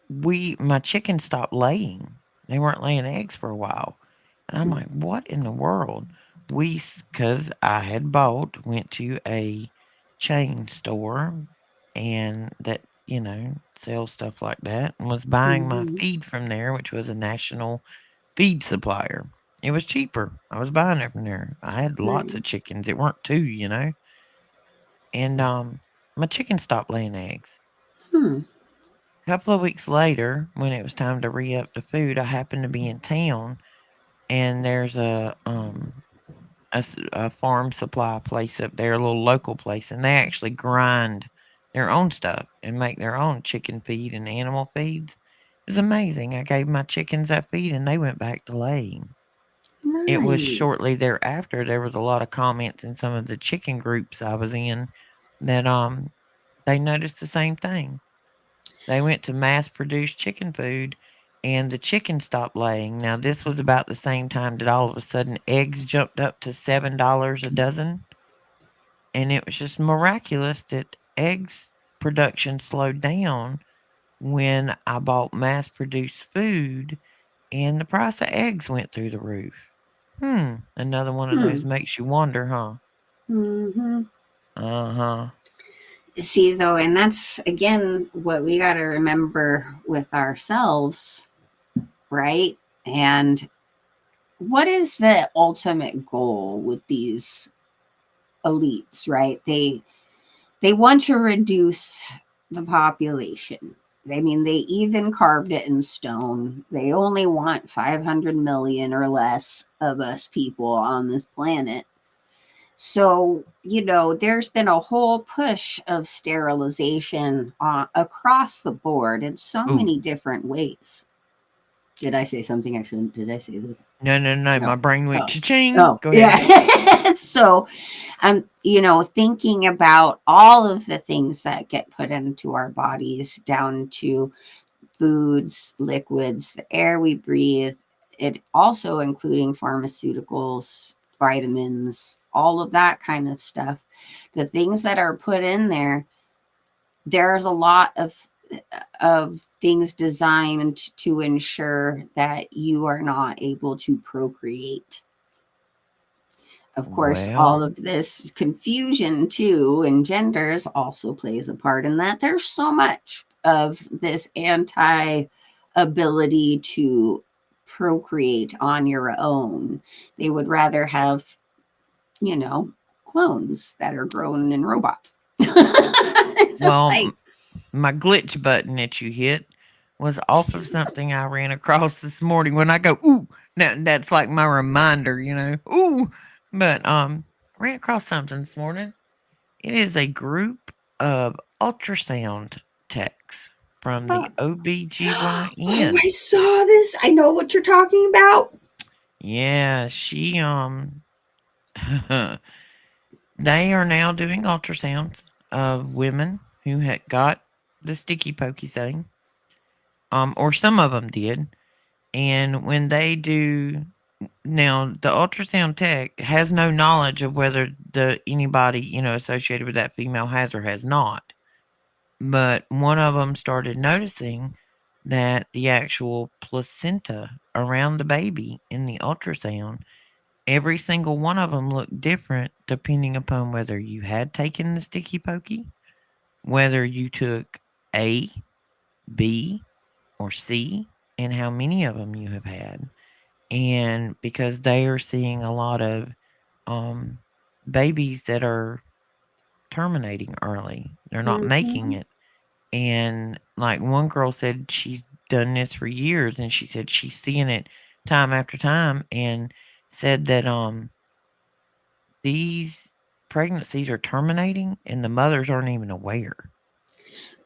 we my chickens stopped laying. They weren't laying eggs for a while. And I'm like, what in the world? Because I had went to a chain store and that, sells stuff like that and was buying my Mhm. feed from there, which was a national feed supplier. It was cheaper. I was buying it from there. I had lots Right. of chickens. It weren't two. And my chickens stopped laying eggs. Hmm. A couple of weeks later, when it was time to re up the food, I happened to be in town and there's a farm supply place up there, a little local place, and they actually grind their own stuff and make their own chicken feed and animal feeds. It was amazing. I gave my chickens that feed and they went back to laying. It was Nice. shortly thereafter there was a lot of comments in some of the chicken groups I was in that they noticed the same thing. They went to mass produced chicken food and the chicken stopped laying. Now this was about the same time that all of a sudden eggs jumped up to $7 a dozen. And it was just miraculous that eggs production slowed down when I bought mass produced food and the price of eggs went through the roof. Another one of Hmm. those makes you wonder, huh? Hmm. Uh-huh. See, though, and that's again what we got to remember with ourselves, right? And what is the ultimate goal with these elites, right? They want to reduce the population. I mean, they even carved it in stone. They only want 500 million or less of us people on this planet. So, there's been a whole push of sterilization across the board in so Ooh. many different ways. Did I say something I shouldn't? Did I say that? No, no, no. My No. brain went Oh. cha-ching. Oh, Go ahead. yeah. So, thinking about all of the things that get put into our bodies, down to foods, liquids, the air we breathe, it also including pharmaceuticals, vitamins, all of that kind of stuff. The things that are put in there, there's a lot of things designed to ensure that you are not able to procreate. Of course, all Well, of this confusion too in genders also plays a part in that. There's so much of this anti ability to procreate on your own. They would rather have, you know, clones that are grown in robots. It's just well, like, my glitch button that you hit was off of something I ran across this morning when I go, ooh, now that's like my reminder. Ooh. But I ran across something this morning. It is a group of ultrasound techs from the oh, OBGYN. I saw this. I know what you're talking about. Yeah, she they are now doing ultrasounds of women who had got the sticky pokey thing. Or some of them did. And when they do now, the ultrasound tech has no knowledge of whether the anybody associated with that female has or has not. But one of them started noticing that the actual placenta around the baby in the ultrasound, every single one of them looked different depending upon whether you had taken the sticky pokey, whether you took A, B, or C, and how many of them you have had. And because they are seeing a lot of um, babies that are terminating early, they're not making Mm-hmm. it. And like one girl said, done this for years, and she said she's seeing it time after time, and said that these pregnancies are terminating, and the mothers aren't even aware.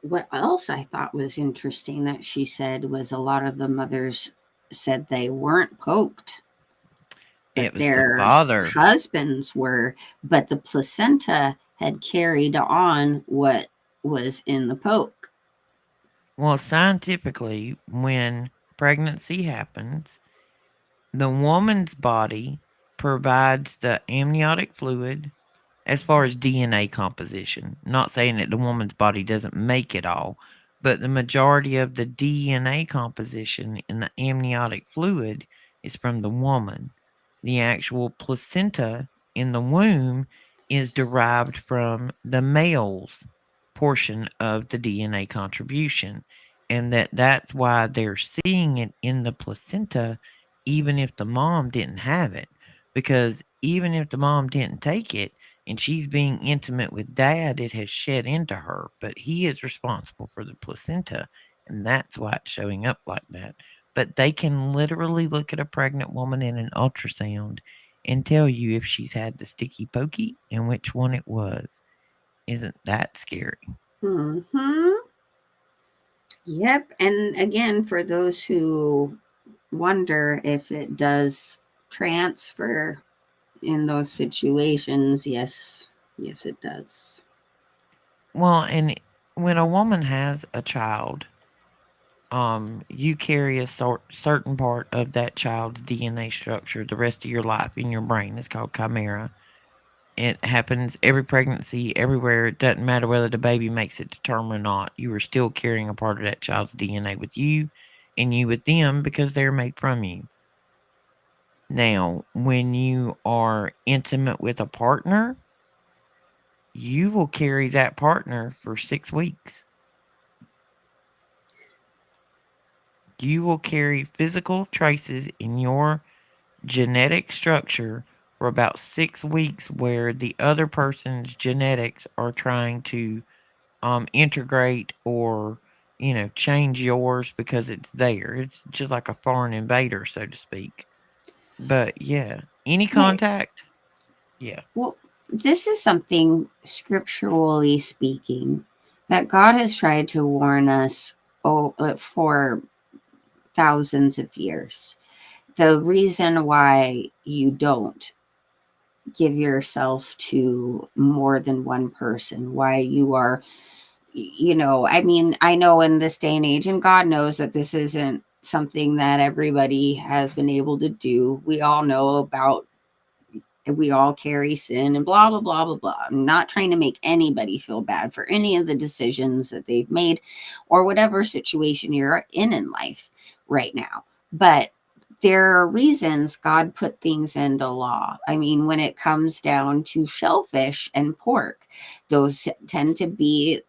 What else I thought was interesting that she said was a lot of the mothers said they weren't poked, but It was the their father. husbands were, but the placenta had carried on what was in the poke. Well, scientifically, when pregnancy happens, the woman's body provides the amniotic fluid as far as DNA composition. Not saying that the woman's body doesn't make it all, but the majority of the DNA composition in the amniotic fluid is from the woman. The actual placenta in the womb is derived from the male's portion of the DNA contribution, and that's why they're seeing it in the placenta even if the mom didn't have it, because even if the mom didn't take it and she's being intimate with dad, it has shed into her, but he is responsible for the placenta, and that's why it's showing up like that. But they can literally look at a pregnant woman in an ultrasound and tell you if she's had the sticky pokey and which one it was. Isn't that scary? Hmm. Yep. And again, for those who wonder if it does transfer in those situations, yes, it does. Well, and when a woman has a child, you carry a certain part of that child's DNA structure the rest of your life in your brain. It's called chimera. It happens every pregnancy, everywhere. It doesn't matter whether the baby makes it to term or not. You are still carrying a part of that child's DNA with you and you with them because they're made from you. Now, when you are intimate with a partner, you will carry that partner for 6 weeks. You will carry physical traces in your genetic structure for about 6 weeks where the other person's genetics are trying to integrate or change yours because it's there. It's just like a foreign invader, so to speak. But yeah, any Well, contact, yeah. well, this is something scripturally speaking that God has tried to warn us for thousands of years. The reason why you don't give yourself to more than one person, why you are, I mean, I know in this day and age, and God knows that this isn't something that everybody has been able to do. We all know about, we all carry sin and blah, blah, blah, blah, blah. I'm not trying to make anybody feel bad for any of the decisions that they've made or whatever situation you're in life right now. But there are reasons God put things into law. I mean, when it comes down to shellfish and pork, those tend to be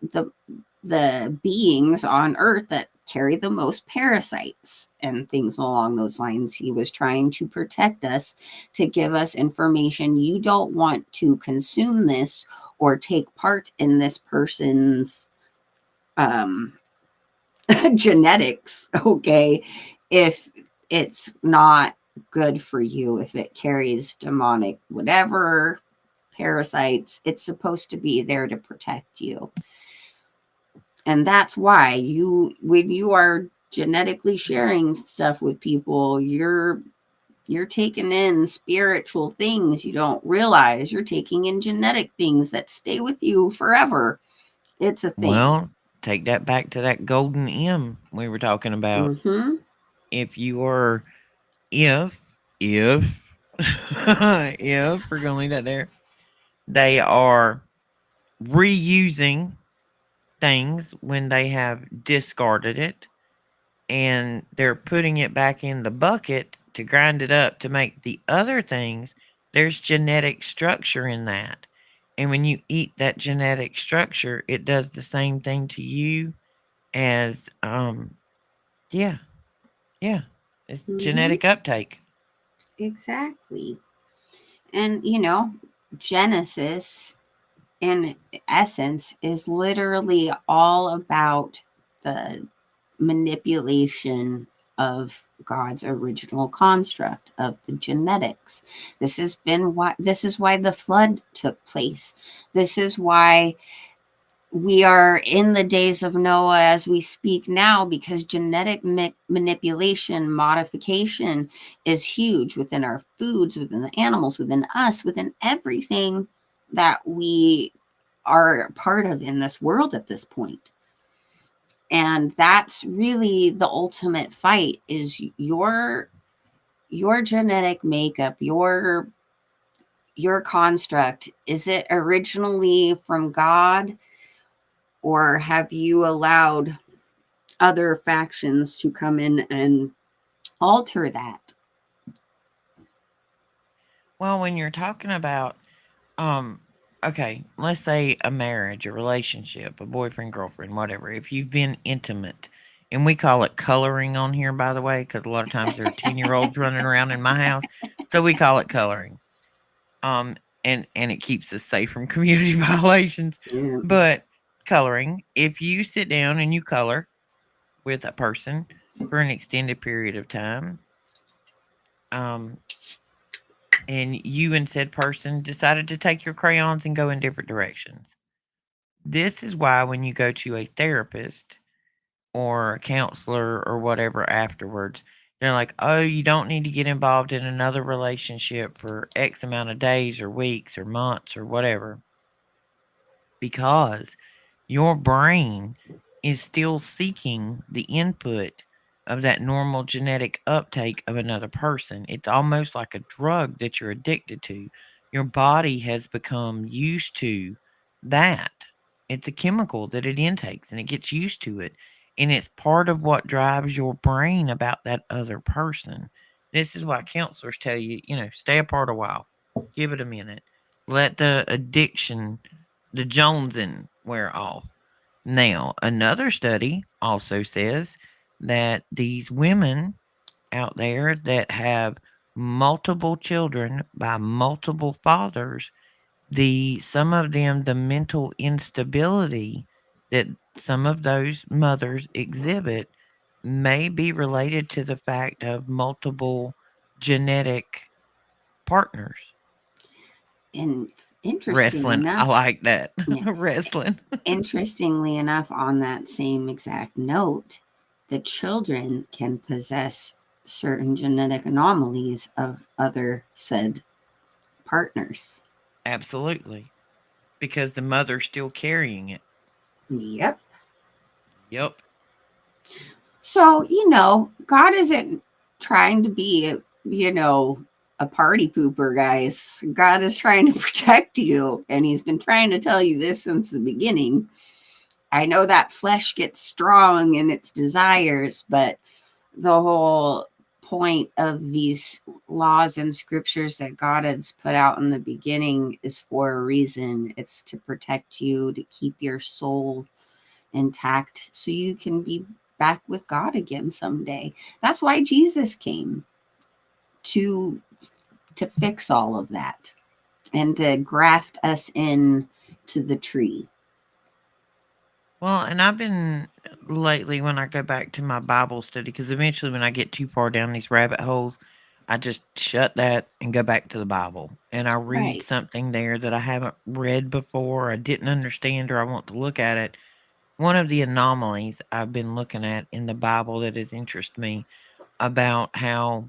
the beings on earth that carry the most parasites and things along those lines. He was trying to protect us, to give us information. You don't want to consume this or take part in this person's um, genetics, okay, if it's not good for you, if it carries demonic whatever parasites, it's supposed to be there to protect you. And that's why when you are genetically sharing stuff with people, you're taking in spiritual things you don't realize. You're taking in genetic things that stay with you forever. It's a thing. Well, take that back to that golden M we were talking about. Mm-hmm. If you are, if, if we're going to leave that there, they are reusing things when they have discarded it and they're putting it back in the bucket to grind it up to make the other things, there's genetic structure in that. And when you eat that genetic structure, it does the same thing to you as yeah, yeah. It's Mm-hmm. genetic uptake. Exactly. And Genesis in essence is literally all about the manipulation of God's original construct of the genetics. This is why the flood took place. This is why we are in the days of Noah as we speak now, because genetic manipulation, modification is huge within our foods, within the animals, within us, within everything that we are part of in this world at this point. And that's really the ultimate fight, is your genetic makeup, your construct. Is it originally from God, or have you allowed other factions to come in and alter that? Well, when you're talking about, um, okay, let's say a marriage, a relationship, a boyfriend, girlfriend, whatever. If you've been intimate, and we call it coloring on here, by the way, because a lot of times there are 10-year-olds running around in my house, so we call it coloring. Um, and it keeps us safe from community violations. Yeah. But coloring, if you sit down and you color with a person for an extended period of time, um, and you and said person decided to take your crayons and go in different directions. This is why when you go to a therapist or a counselor or whatever afterwards, they're like, oh, you don't need to get involved in another relationship for X amount of days or weeks or months or whatever, because your brain is still seeking the input of that normal genetic uptake of another person. It's almost like a drug that you're addicted to. Your body has become used to that. It's a chemical that it intakes and it gets used to it. And it's part of what drives your brain about that other person. This is why counselors tell you, stay apart a while, give it a minute, let the addiction, the Jonesing, wear off. Now, another study also says that these women out there that have multiple children by multiple fathers, the some of them, the mental instability that some of those mothers exhibit may be related to the fact of multiple genetic partners. And interesting Wrestling, I enough, like that. yeah, Wrestling. interestingly enough, on that same exact note, the children can possess certain genetic anomalies of other said partners. Absolutely. Because the mother's still carrying it. Yep. Yep. So, God isn't trying to be, a party pooper, guys. God is trying to protect you, and He's been trying to tell you this since the beginning. I know that flesh gets strong in its desires, but the whole point of these laws and scriptures that God has put out in the beginning is for a reason. It's to protect you, to keep your soul intact so you can be back with God again someday. That's why Jesus came, to fix all of that and to graft us in to the tree. Well, and I've been lately when I go back to my Bible study, because eventually when I get too far down these rabbit holes, I just shut that and go back to the Bible. And I read Right. something there that I haven't read before, I didn't understand, or I want to look at it. One of the anomalies I've been looking at in the Bible that has interested me about how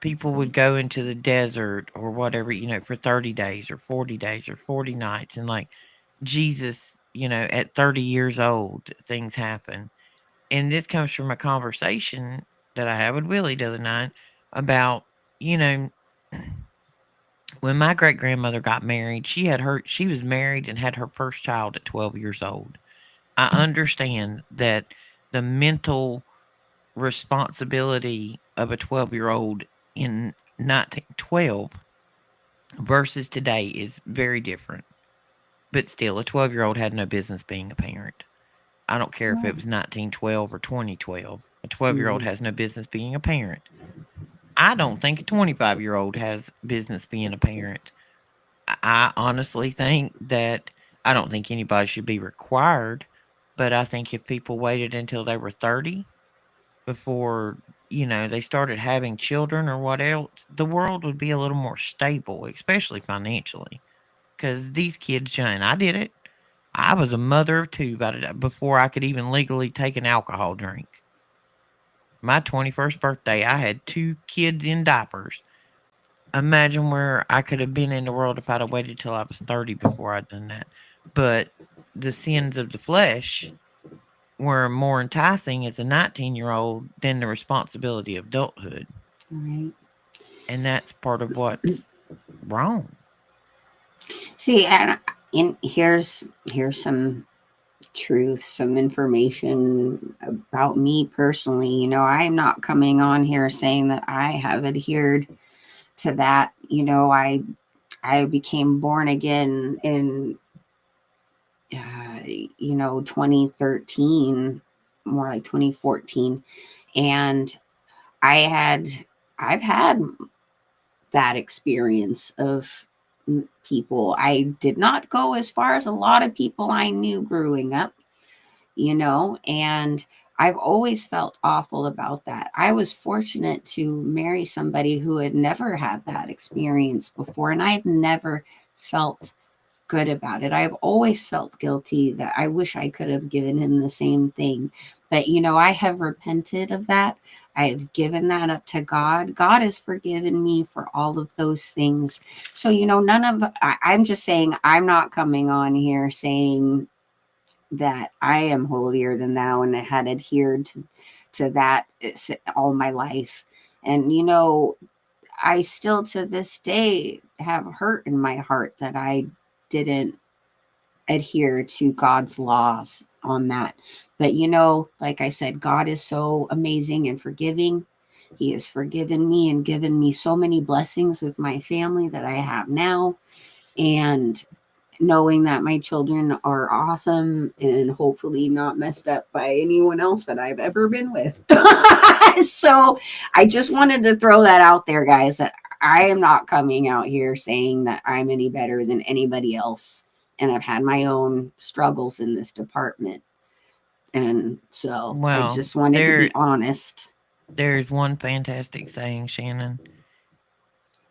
people would go into the desert or whatever, for 30 days or 40 days or 40 nights. And like Jesus, at 30 years old, things happen. And this comes from a conversation that I had with Willie the other night about, you know, when my great grandmother got married, she was married and had her first child at 12 years old. I understand that the mental responsibility of a 12-year-old in 1912 versus today is very different. But still, a 12-year-old had no business being a parent. I don't care if it was 1912 or 2012. A 12-year-old Mm. has no business being a parent. I don't think a 25-year-old has business being a parent. I honestly think that I don't think anybody should be required But I think if people waited until they were 30 before, they started having children or what else, the world would be a little more stable, especially financially. Because these kids, Jane, I did it. I was a mother of two before I could even legally take an alcohol drink. My 21st birthday, I had two kids in diapers. Imagine where I could have been in the world if I'd have waited till I was 30 before I'd done that. But the sins of the flesh were more enticing as a 19-year-old than the responsibility of adulthood. Right. And that's part of what's wrong. See, and here's some truth, some information about me personally. I'm not coming on here saying that I have adhered to that. I became born again in 2013, more like 2014, and I had I've had that experience of people. I did not go as far as a lot of people I knew growing up, and I've always felt awful about that. I was fortunate to marry somebody who had never had that experience before, and I've never felt good about it. I've always felt guilty that I wish I could have given him the same thing. But, I have repented of that. I have given that up to God. God has forgiven me for all of those things. So, I'm just saying, I'm not coming on here saying that I am holier than thou and I had adhered to that all my life. And, I still to this day have hurt in my heart that I didn't adhere to God's laws on that. But like I said, God is so amazing and forgiving. He has forgiven me and given me so many blessings with my family that I have now. And knowing that my children are awesome and hopefully not messed up by anyone else that I've ever been with. So I just wanted to throw that out there, guys, that I am not coming out here saying that I'm any better than anybody else. And I've had my own struggles in this department. And so I Well, just wanted to be honest. there's one fantastic saying, Shannon.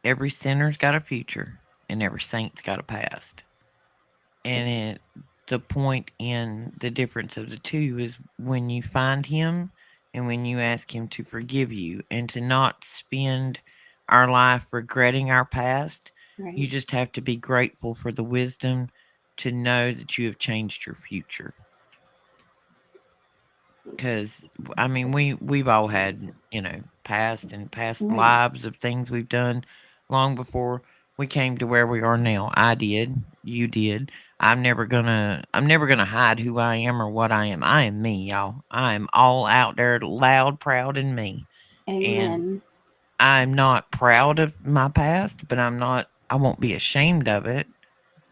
Every sinner's got a future, and every saint's got a past. The point in the difference of the two is when you find him and when you ask him to forgive you and to not spend our life regretting our past. You Right. just have to be grateful for the wisdom to know that you have changed your future. Because I mean, we've all had, past Right. lives of things we've done long before we came to where we are now. I did, you did. I'm never gonna hide who I am or what I am. I am me, y'all. I am all out there, loud, proud, and me. And Amen. I'm not proud of my past, but I won't be ashamed of it.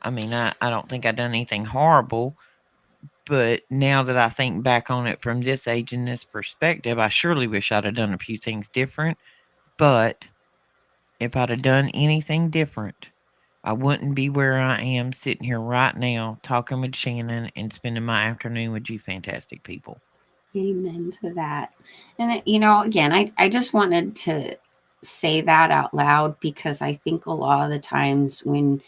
I mean, I don't think I done anything horrible, but now that I think back on it from this age and this perspective, I surely wish I'd have done a few things different. But if I'd have done anything different, I wouldn't be where I am sitting here right now talking with Shannon and spending my afternoon with you fantastic people. Amen to that. And, again, I just wanted to say that out loud because I think a lot of the times when,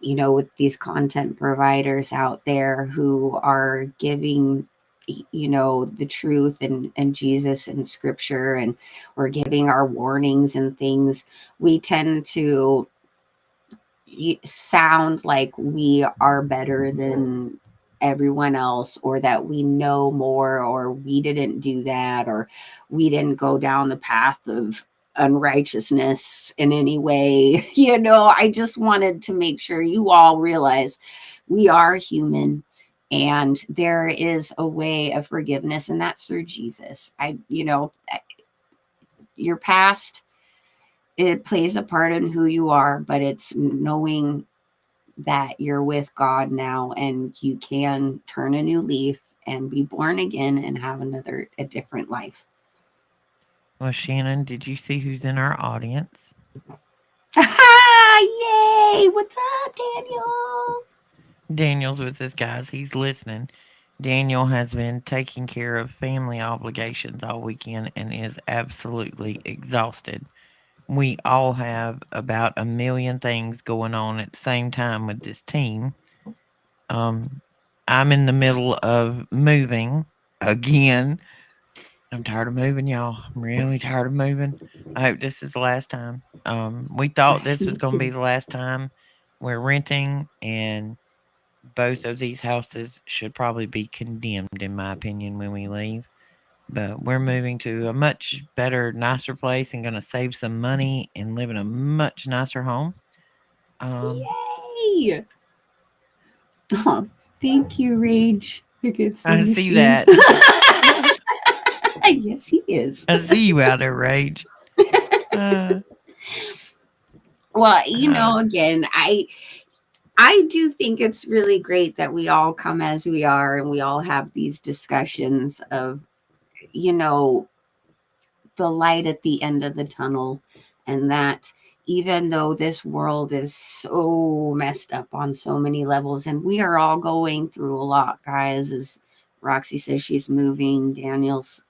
with these content providers out there who are giving, the truth and Jesus and scripture, and we're giving our warnings and things, we tend to sound like we are better than everyone else, or that we know more, or we didn't do that, or we didn't go down the path of unrighteousness in any way. I just wanted to make sure you all realize we are human, and there is a way of forgiveness, and that's through Jesus. Your past, it plays a part in who you are, but it's knowing that you're with God now and you can turn a new leaf and be born again and have a different life. Well, Shannon, did you see who's in our audience? Yay! What's up, Daniel? Daniel's with us, guys. He's listening. Daniel has been taking care of family obligations all weekend and is absolutely exhausted. We all have about a million things going on at the same time with this team. Um, I'm in the middle of moving again. I'm tired of moving, y'all. I'm really tired of moving. I hope this is the last time. We thought this was Me going to be too. the last time we're renting, and both of these houses should probably be condemned, in my opinion, when we leave. But we're moving to a much better, nicer place and going to save some money and live in a much nicer home. Um, Yay! Oh, thank you, Rage against the I see machine. that. Yes, he is. I see you out there, Rage. Uh, Well, uh, again, I do think it's really great that we all come as we are and we all have these discussions of, you know, the light at the end of the tunnel, and that even though this world is so messed up on so many levels, and we are all going through a lot, guys, as Roxy says, she's moving, Daniel's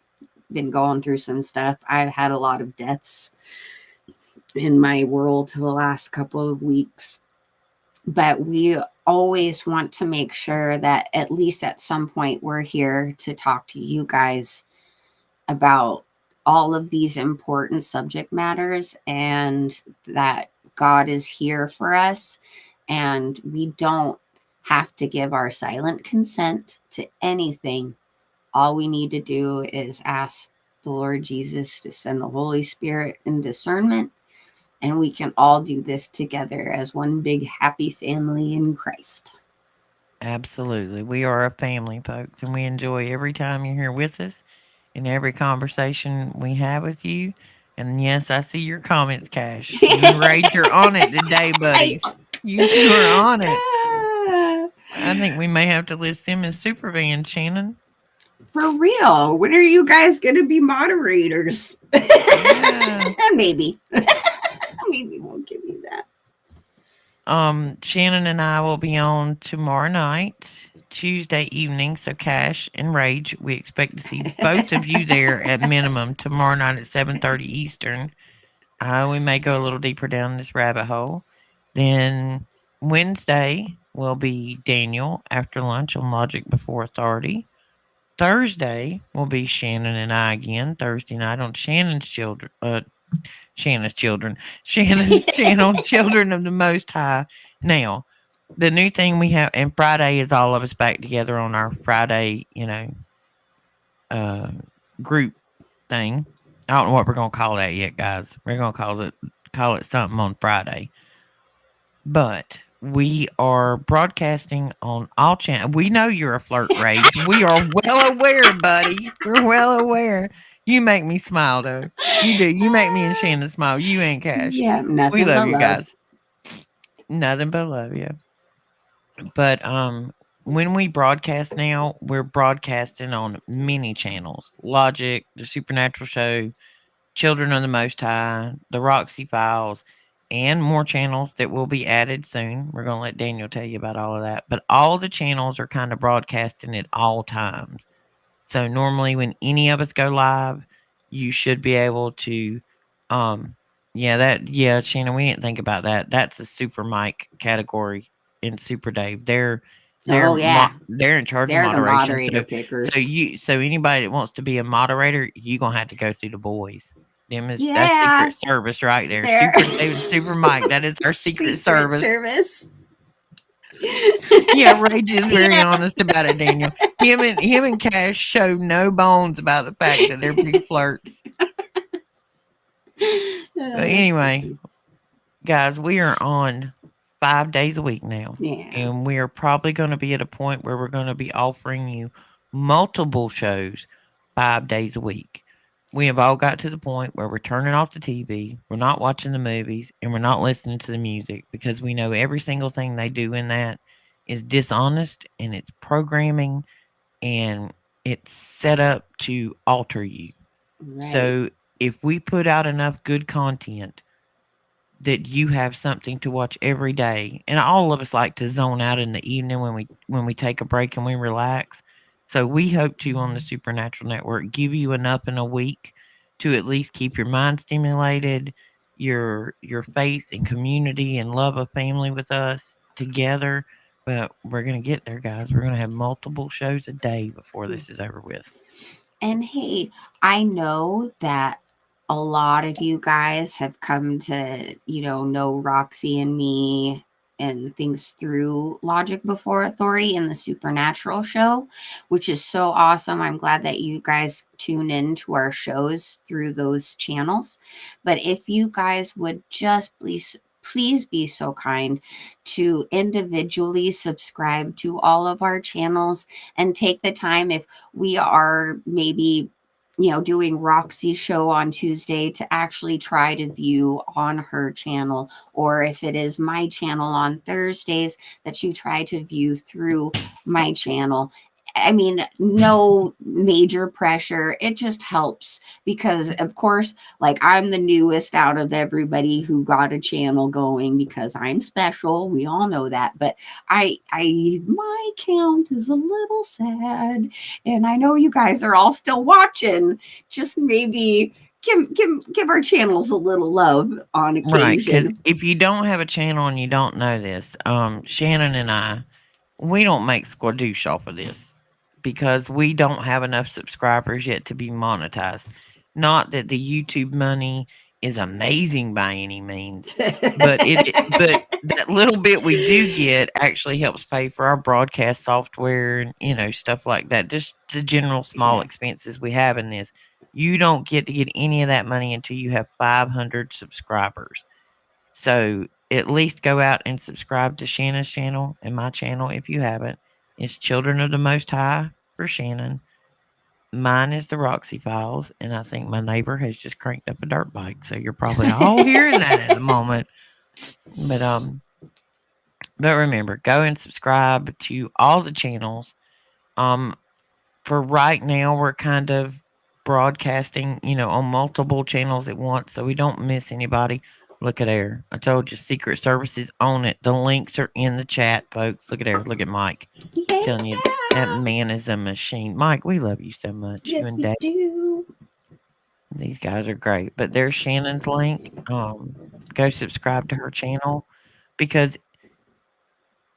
been going through some stuff, I've had a lot of deaths in my world the last couple of weeks, but we always want to make sure that at least at some point we're here to talk to you guys about all of these important subject matters, and that God is here for us, and we don't have to give our silent consent to anything. All we need to do is ask the Lord Jesus to send the Holy Spirit and discernment, and we can all do this together as one big happy family in Christ. Absolutely. We are a family, folks, and we enjoy every time you're here with us and every conversation we have with you. And yes, I see your comments, Cash. You and Rage are on it today, buddies. You two are on it. I think we may have to list them as super bands, Shannon. For real, when are you guys going to be moderators? Yeah. Maybe. Maybe we'll give you that. Shannon and I will be on tomorrow night, Tuesday evening. So Cash and Rage, we expect to see both of you there at minimum tomorrow night at 7:30 Eastern. We may go a little deeper down this rabbit hole. Then Wednesday will be Daniel after lunch on Logic Before Authority. Thursday will be Shannon and I again. Thursday night on Shannon's children, Shannon's channel, Children of the Most High. Now, the new thing we have, and Friday is all of us back together on our Friday, uh, group thing. I don't know what we're gonna call that yet, guys. We're gonna call it something on Friday. But we are broadcasting on all channels. We know you're a flirt, Rage. We are well aware, buddy. We're well aware. You make me smile, though. You do. You make me and Shannon smile. You and Cash. Yeah, We nothing love but you love. guys. Nothing but love, yeah. But when we broadcast now, we're broadcasting on many channels: Logic, the Supernatural Show, Children of the Most High, the Roxy Files, and more channels that will be added soon. We're going to let Daniel tell you about all of that. But all the channels are kind of broadcasting at all times. So normally when any of us go live, you should be able to um yeah, Shannon, we didn't think about that. That's a super mic category in Super Dave. Oh, yeah. They're in charge of They're the moderation. moderator pickers. So anybody that wants to be a moderator, you gonna have to go through the boys. That's Yeah, secret service right there. they're Super Dave and Super Mike. That is our secret secret service. service. Yeah, Rage is very Yeah. honest about it, Daniel. Him and Cash show no bones about the fact that they're big flirts. But Oh, that's anyway, funny. guys, we are on 5 days a week now. Yeah. And we are probably going to be at a point where we're going to be offering you multiple shows 5 days a week. We have all got to the point where we're turning off the TV, we're not watching the movies, and we're not listening to the music because we know every single thing they do in that is dishonest and it's programming and it's set up to alter you. Right. So if we put out enough good content that you have something to watch every day, and all of us like to zone out in the evening when we take a break and we relax. So we hope to, on the Supernatural Network, give you enough in a week to at least keep your mind stimulated, your faith and community and love of family with us together. But we're gonna get there, guys. We're gonna have multiple shows a day before this is over with. And hey, I know that a lot of you guys have come to, know Roxy and me and things through Logic Before Authority and the Supernatural show, which is so awesome. I'm glad that you guys tune in to our shows through those channels. But if you guys would just please be so kind to individually subscribe to all of our channels and take the time, if we are maybe doing Roxy's show on Tuesday, to actually try to view on her channel, or if it is my channel on Thursdays, that you try to view through my channel. I mean, no major pressure. It just helps because, of course, like, I'm the newest out of everybody who got a channel going because I'm special. We all know that. But my count is a little sad, and I know you guys are all still watching. Just maybe give our channels a little love on Right, because occasion. if you don't have a channel and you don't know this, Shannon and I, we don't make squadoosh off of this because we don't have enough subscribers yet to be monetized. Not that the YouTube money is amazing by any means, but that little bit we do get actually helps pay for our broadcast software and stuff like that. Just the general small Yeah. expenses we have in this. You don't get to get any of that money until you have 500 subscribers. So at least go out and subscribe to Shannon's channel and my channel if you haven't. It's Children of the Most High for Shannon. Mine is the Roxy Files, and I think my neighbor has just cranked up a dirt bike, so you're probably all hearing that at the moment. But but remember, go and subscribe to all the channels. Um, for right now, we're kind of broadcasting, on multiple channels at once, so we don't miss anybody. Look at there. I told you, Secret Services own it. The links are in the chat, folks. Look at there. Look at Mike. Telling you that Yeah. man is a machine. Mike, we love you so much. You Yes, and we Dad. do. These guys are great. But there's Shannon's link. Go subscribe to her channel because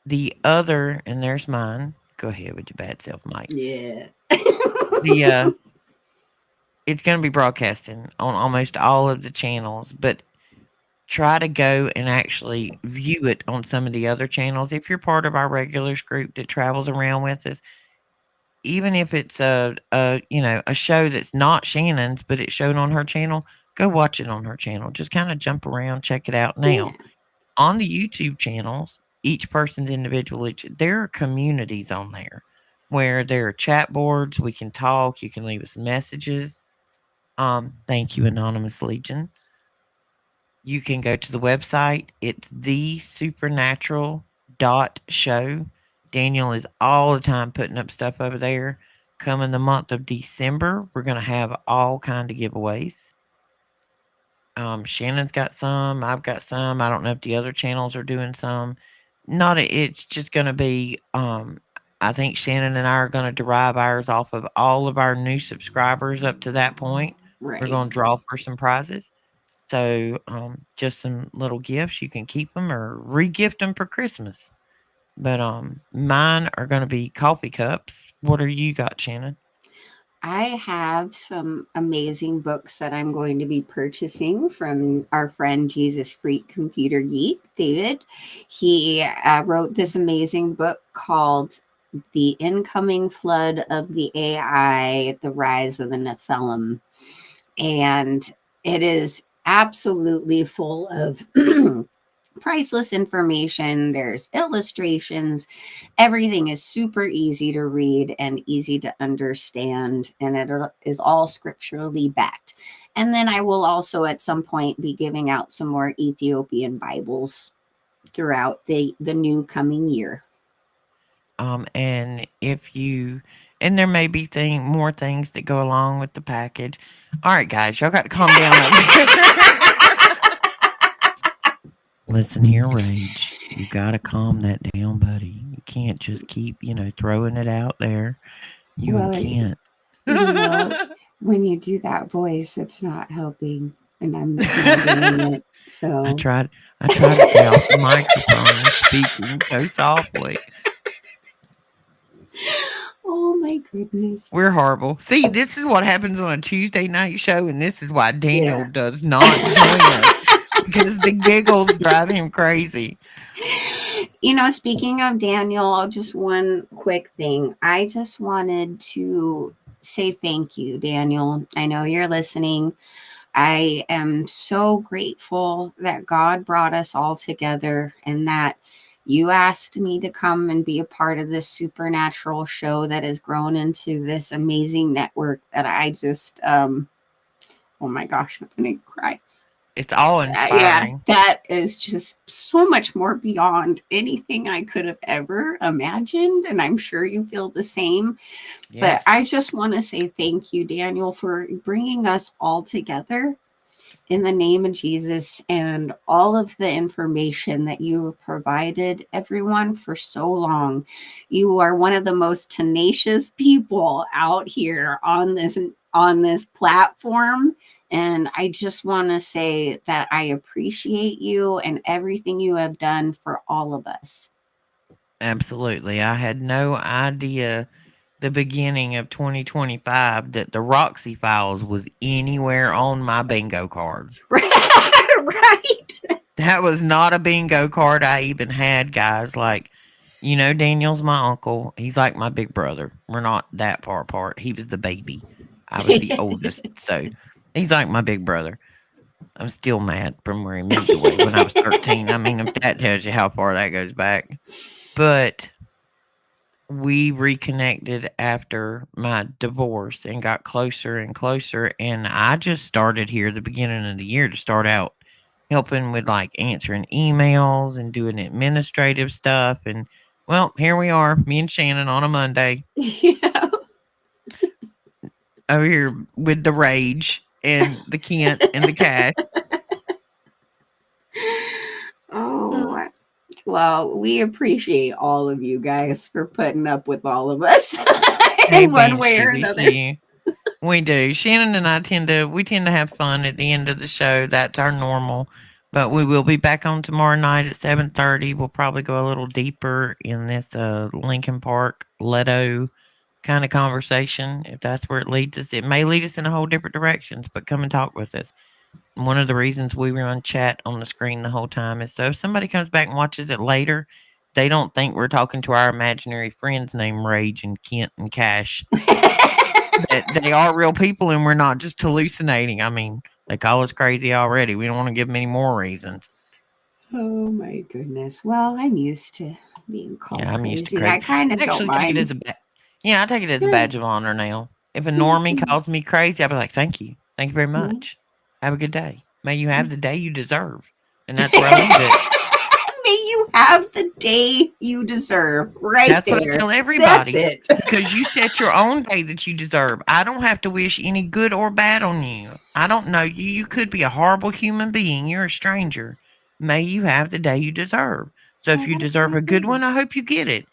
the other, and there's mine. Go ahead with your bad self, Mike. Yeah. The it's going to be broadcasting on almost all of the channels, but try to go and actually view it on some of the other channels. If you're part of our regulars group that travels around with us, even if it's a show that's not Shannon's, but it's shown on her channel, go watch it on her channel. Just kind of jump around, check it out. Yeah. Now, on the YouTube channels, each person's individual. There are communities on there where there are chat boards. We can talk. You can leave us messages. Thank you, Anonymous Legion. You can go to the website. It's thesupernatural.show. Daniel is all the time putting up stuff over there. Coming the month of December, we're going to have all kind of giveaways. Shannon's got some. I've got some. I don't know if the other channels are doing some. Not. It's just going to be. I think Shannon and I are going to derive ours off of all of our new subscribers up to that point. We're Right. going to draw for some prizes. So, just some little gifts. You can keep them or re-gift them for Christmas. But mine are going to be coffee cups. What are you got, Shannon? I have some amazing books that I'm going to be purchasing from our friend Jesus Freak Computer Geek, David. He wrote this amazing book called The Incoming Flood of the AI, The Rise of the Nephilim. And it is absolutely full of priceless information. There's illustrations. Everything is super easy to read and easy to understand, and it is all scripturally backed. And then I will also at some point be giving out some more Ethiopian Bibles throughout the new coming year. And if you, and there may be more things that go along with the package. All right, guys, y'all got to calm down over there. Listen here, Rage. You got to calm that down, buddy. You can't just keep, throwing it out there. You and Well, Kent. you know, when you do that voice, it's not helping, and I'm now doing it. I So, tried I tried to stay off the microphone and speaking so softly. oh my goodness. We're horrible. See, this is what happens on a Tuesday night show, and this is why Daniel Yeah. does not join us because the giggles drive him crazy. Speaking of Daniel, just one quick thing. I just wanted to say thank you, Daniel. I know you're listening. I am so grateful that God brought us all together and that you asked me to come and be a part of this supernatural show that has grown into this amazing network that I just, oh my gosh, I'm going to cry. It's all Yeah, inspiring. that is just so much more beyond anything I could have ever imagined. And I'm sure you feel the same. But Yes, I just want to say thank you, Daniel, for bringing us all together in the name of Jesus and all of the information that you provided everyone for so long. You are one of the most tenacious people out here on this platform, and I just want to say that I appreciate you and everything you have done for all of us. absolutely. I had no idea the beginning of 2025 that the Roxy Files was anywhere on my bingo card. Right. That was not a bingo card I even had, guys. Like, Daniel's my uncle. He's like my big brother. We're not that far apart. He was the baby. I was the oldest. So he's like my big brother. I'm still mad from where he moved away when I was 13. I mean, if that tells you how far that goes back. But we reconnected after my divorce and got closer and closer. And I just started here at the beginning of the year to start out helping with like answering emails and doing administrative stuff. And well, here we are, me and Shannon on a Monday Yeah. over here with the rage and the Kent and the cash. Oh, well, we appreciate all of you guys for putting up with all of us in one way Eventually, or we another. see you. We do. Shannon and I tend to have fun at the end of the show. That's our normal. But we will be back on tomorrow night at 7:30. We'll probably go a little deeper in this Lincoln Park Leto kind of conversation if that's where it leads us. It may lead us in a whole different directions, but come and talk with us. One of the reasons we run chat on the screen the whole time is so if somebody comes back and watches it later, they don't think we're talking to our imaginary friends named Rage and Kent and Cash, that they are real people and we're not just hallucinating. I mean, they call us crazy already. We don't want to give them any more reasons. Oh my goodness. Well, I'm used to being called Yeah, I'm used to crazy. crazy. I kind I of don't actually take it mind. as I take it as a badge of honor now. If a normie calls me crazy, I'll be like, "Thank you, thank you very much. Have a good day. May you have the day you deserve." And that's where I leave it. May you have the day you deserve. Right That's what I there. tell That's everybody it. because you set your own day that you deserve. I don't have to wish any good or bad on you. I don't know you. You could be a horrible human being. You're a stranger. May you have the day you deserve. So if Oh, you that's deserve so a good good. one, I hope you get it.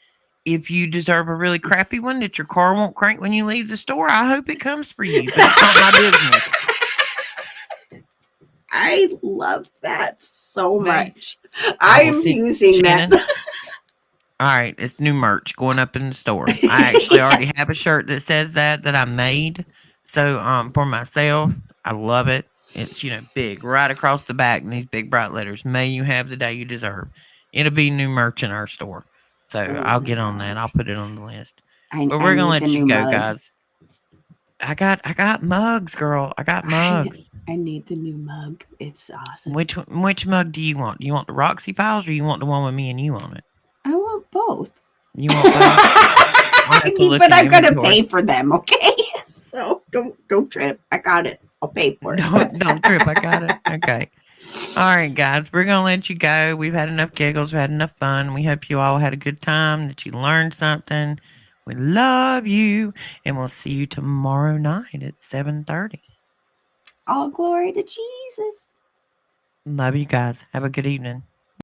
If you deserve a really crappy one that your car won't crank when you leave the store, I hope it comes for you, but it's not my business. I love that so Okay? much. I will I'm send using that. Shannon. All right, it's new merch going up in the store. I actually Yeah. already have a shirt that says that I made. So for myself, I love it. It's big right across the back in these big bright letters. May you have the day you deserve. It'll be new merch in our store. So Oh I'll my get on that. gosh. I'll put it on the list. But I we're gonna need the let you new go, mug. guys. I got mugs, girl. I got mugs. I need the new mug. It's awesome. Which mug do you want? Do you want the Roxy Files or you want the one with me and you on it? I want both. You want both? I'll have to look But in I'm gonna inventory. pay for them, okay? So don't trip. I got it. I'll pay for it. Don't trip. I got it. Okay. All right, guys. We're gonna let you go. We've had enough giggles. We've had enough fun. We hope you all had a good time. That you learned something. We love you, and we'll see you tomorrow night at 7:30. All glory to Jesus. Love you guys. Have a good evening.